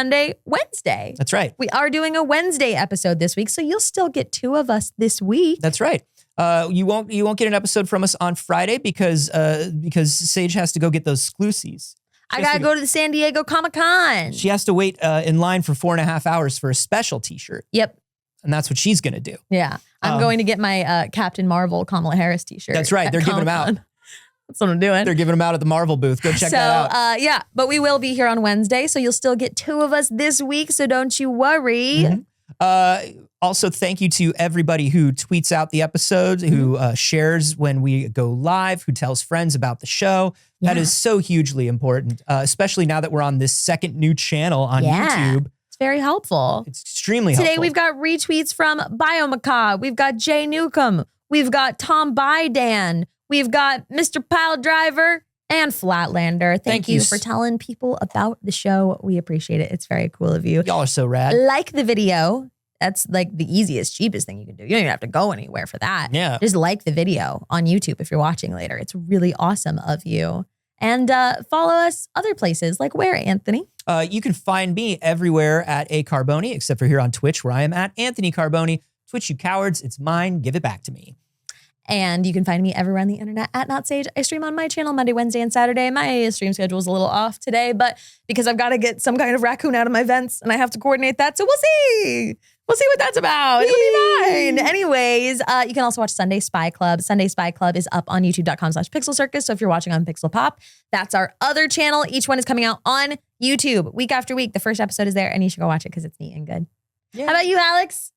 Wednesday. That's right. We are doing a Wednesday episode this week, so you'll still get 2 of us this week. That's right. You won't get an episode from us on Friday because Saige has to go get those exclusives. I got to go to the San Diego Comic-Con. She has to wait in line for 4.5 hours for a special t-shirt. Yep. And that's what she's going to do. Yeah. I'm going to get my Captain Marvel Kamala Harris t-shirt. That's right. They're giving them out. That's what I'm doing. They're giving them out at the Marvel booth. Go check that out. Yeah, but we will be here on Wednesday, so you'll still get 2 of us this week, so don't you worry. Also, thank you to everybody who tweets out the episodes, who shares when we go live, who tells friends about the show. That is so hugely important, especially now that we're on this second new channel on YouTube. It's very helpful. It's extremely helpful. Today we've got retweets from Biomacaw. We've got Jay Newcomb. We've got Tom Bidan. We've got Mr. Pile Driver and Flatlander. Thank you for telling people about the show. We appreciate it. It's very cool of you. Y'all are so rad. Like the video. That's like the easiest, cheapest thing you can do. You don't even have to go anywhere for that. Yeah. Just like the video on YouTube if you're watching later. It's really awesome of you. And follow us other places. Like where, Anthony? You can find me everywhere at A Carboni, except for here on Twitch where I am at Anthony Carboni. Twitch, you cowards. It's mine. Give it back to me. And you can find me everywhere on the internet at Not Saige. I stream on my channel Monday, Wednesday, and Saturday. My stream schedule is a little off today, but because I've got to get some kind of raccoon out of my vents and I have to coordinate that. So we'll see. We'll see what that's about. It'll be fine. Anyways, you can also watch Sunday Spy Club. Sunday Spy Club is up on youtube.com/Pixel Circus. So if you're watching on Pixel Pop, that's our other channel. Each one is coming out on YouTube week after week. The first episode is there and you should go watch it because it's neat and good. Yeah. How about you, Alex?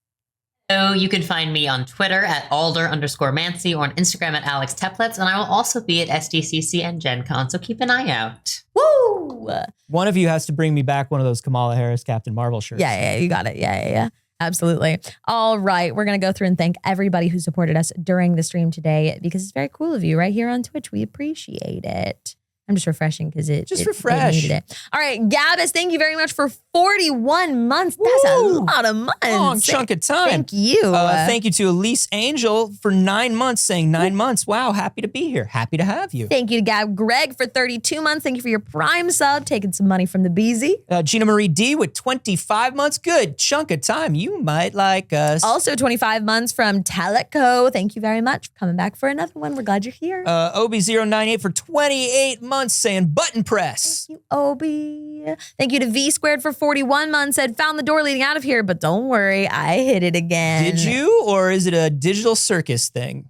So you can find me on Twitter at Alder_Mancy or on Instagram at Alex Teplitz. And I will also be at SDCC and Gen Con. So keep an eye out. Woo! One of you has to bring me back one of those Kamala Harris Captain Marvel shirts. Yeah, you got it. Yeah. Absolutely. All right. We're going to go through and thank everybody who supported us during the stream today because it's very cool of you right here on Twitch. We appreciate it. I'm just refreshing because it needed it. All right, Gabus, thank you very much for 41 months. That's a lot of months. Long chunk of time. Thank you. Thank you to Elise Angel for 9 months, saying 9 months. Wow, happy to be here. Happy to have you. Thank you to Gab Greg for 32 months. Thank you for your Prime sub, taking some money from the BZ. Gina Marie D with 25 months. Good chunk of time. You might like us. Also 25 months from Teleco. Thank you very much for coming back for another one. We're glad you're here. OB098 for 28 months saying button press. Thank you, Obi. Thank you to V Squared for 41 months. Said found the door leading out of here, but don't worry, I hit it again. Did you, or is it a digital circus thing?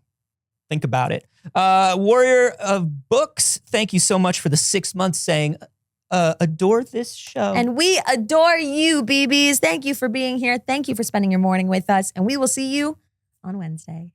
Think about it. Warrior of Books, thank you so much for the 6 months saying adore this show. And we adore you, BBs. Thank you for being here. Thank you for spending your morning with us. And we will see you on Wednesday.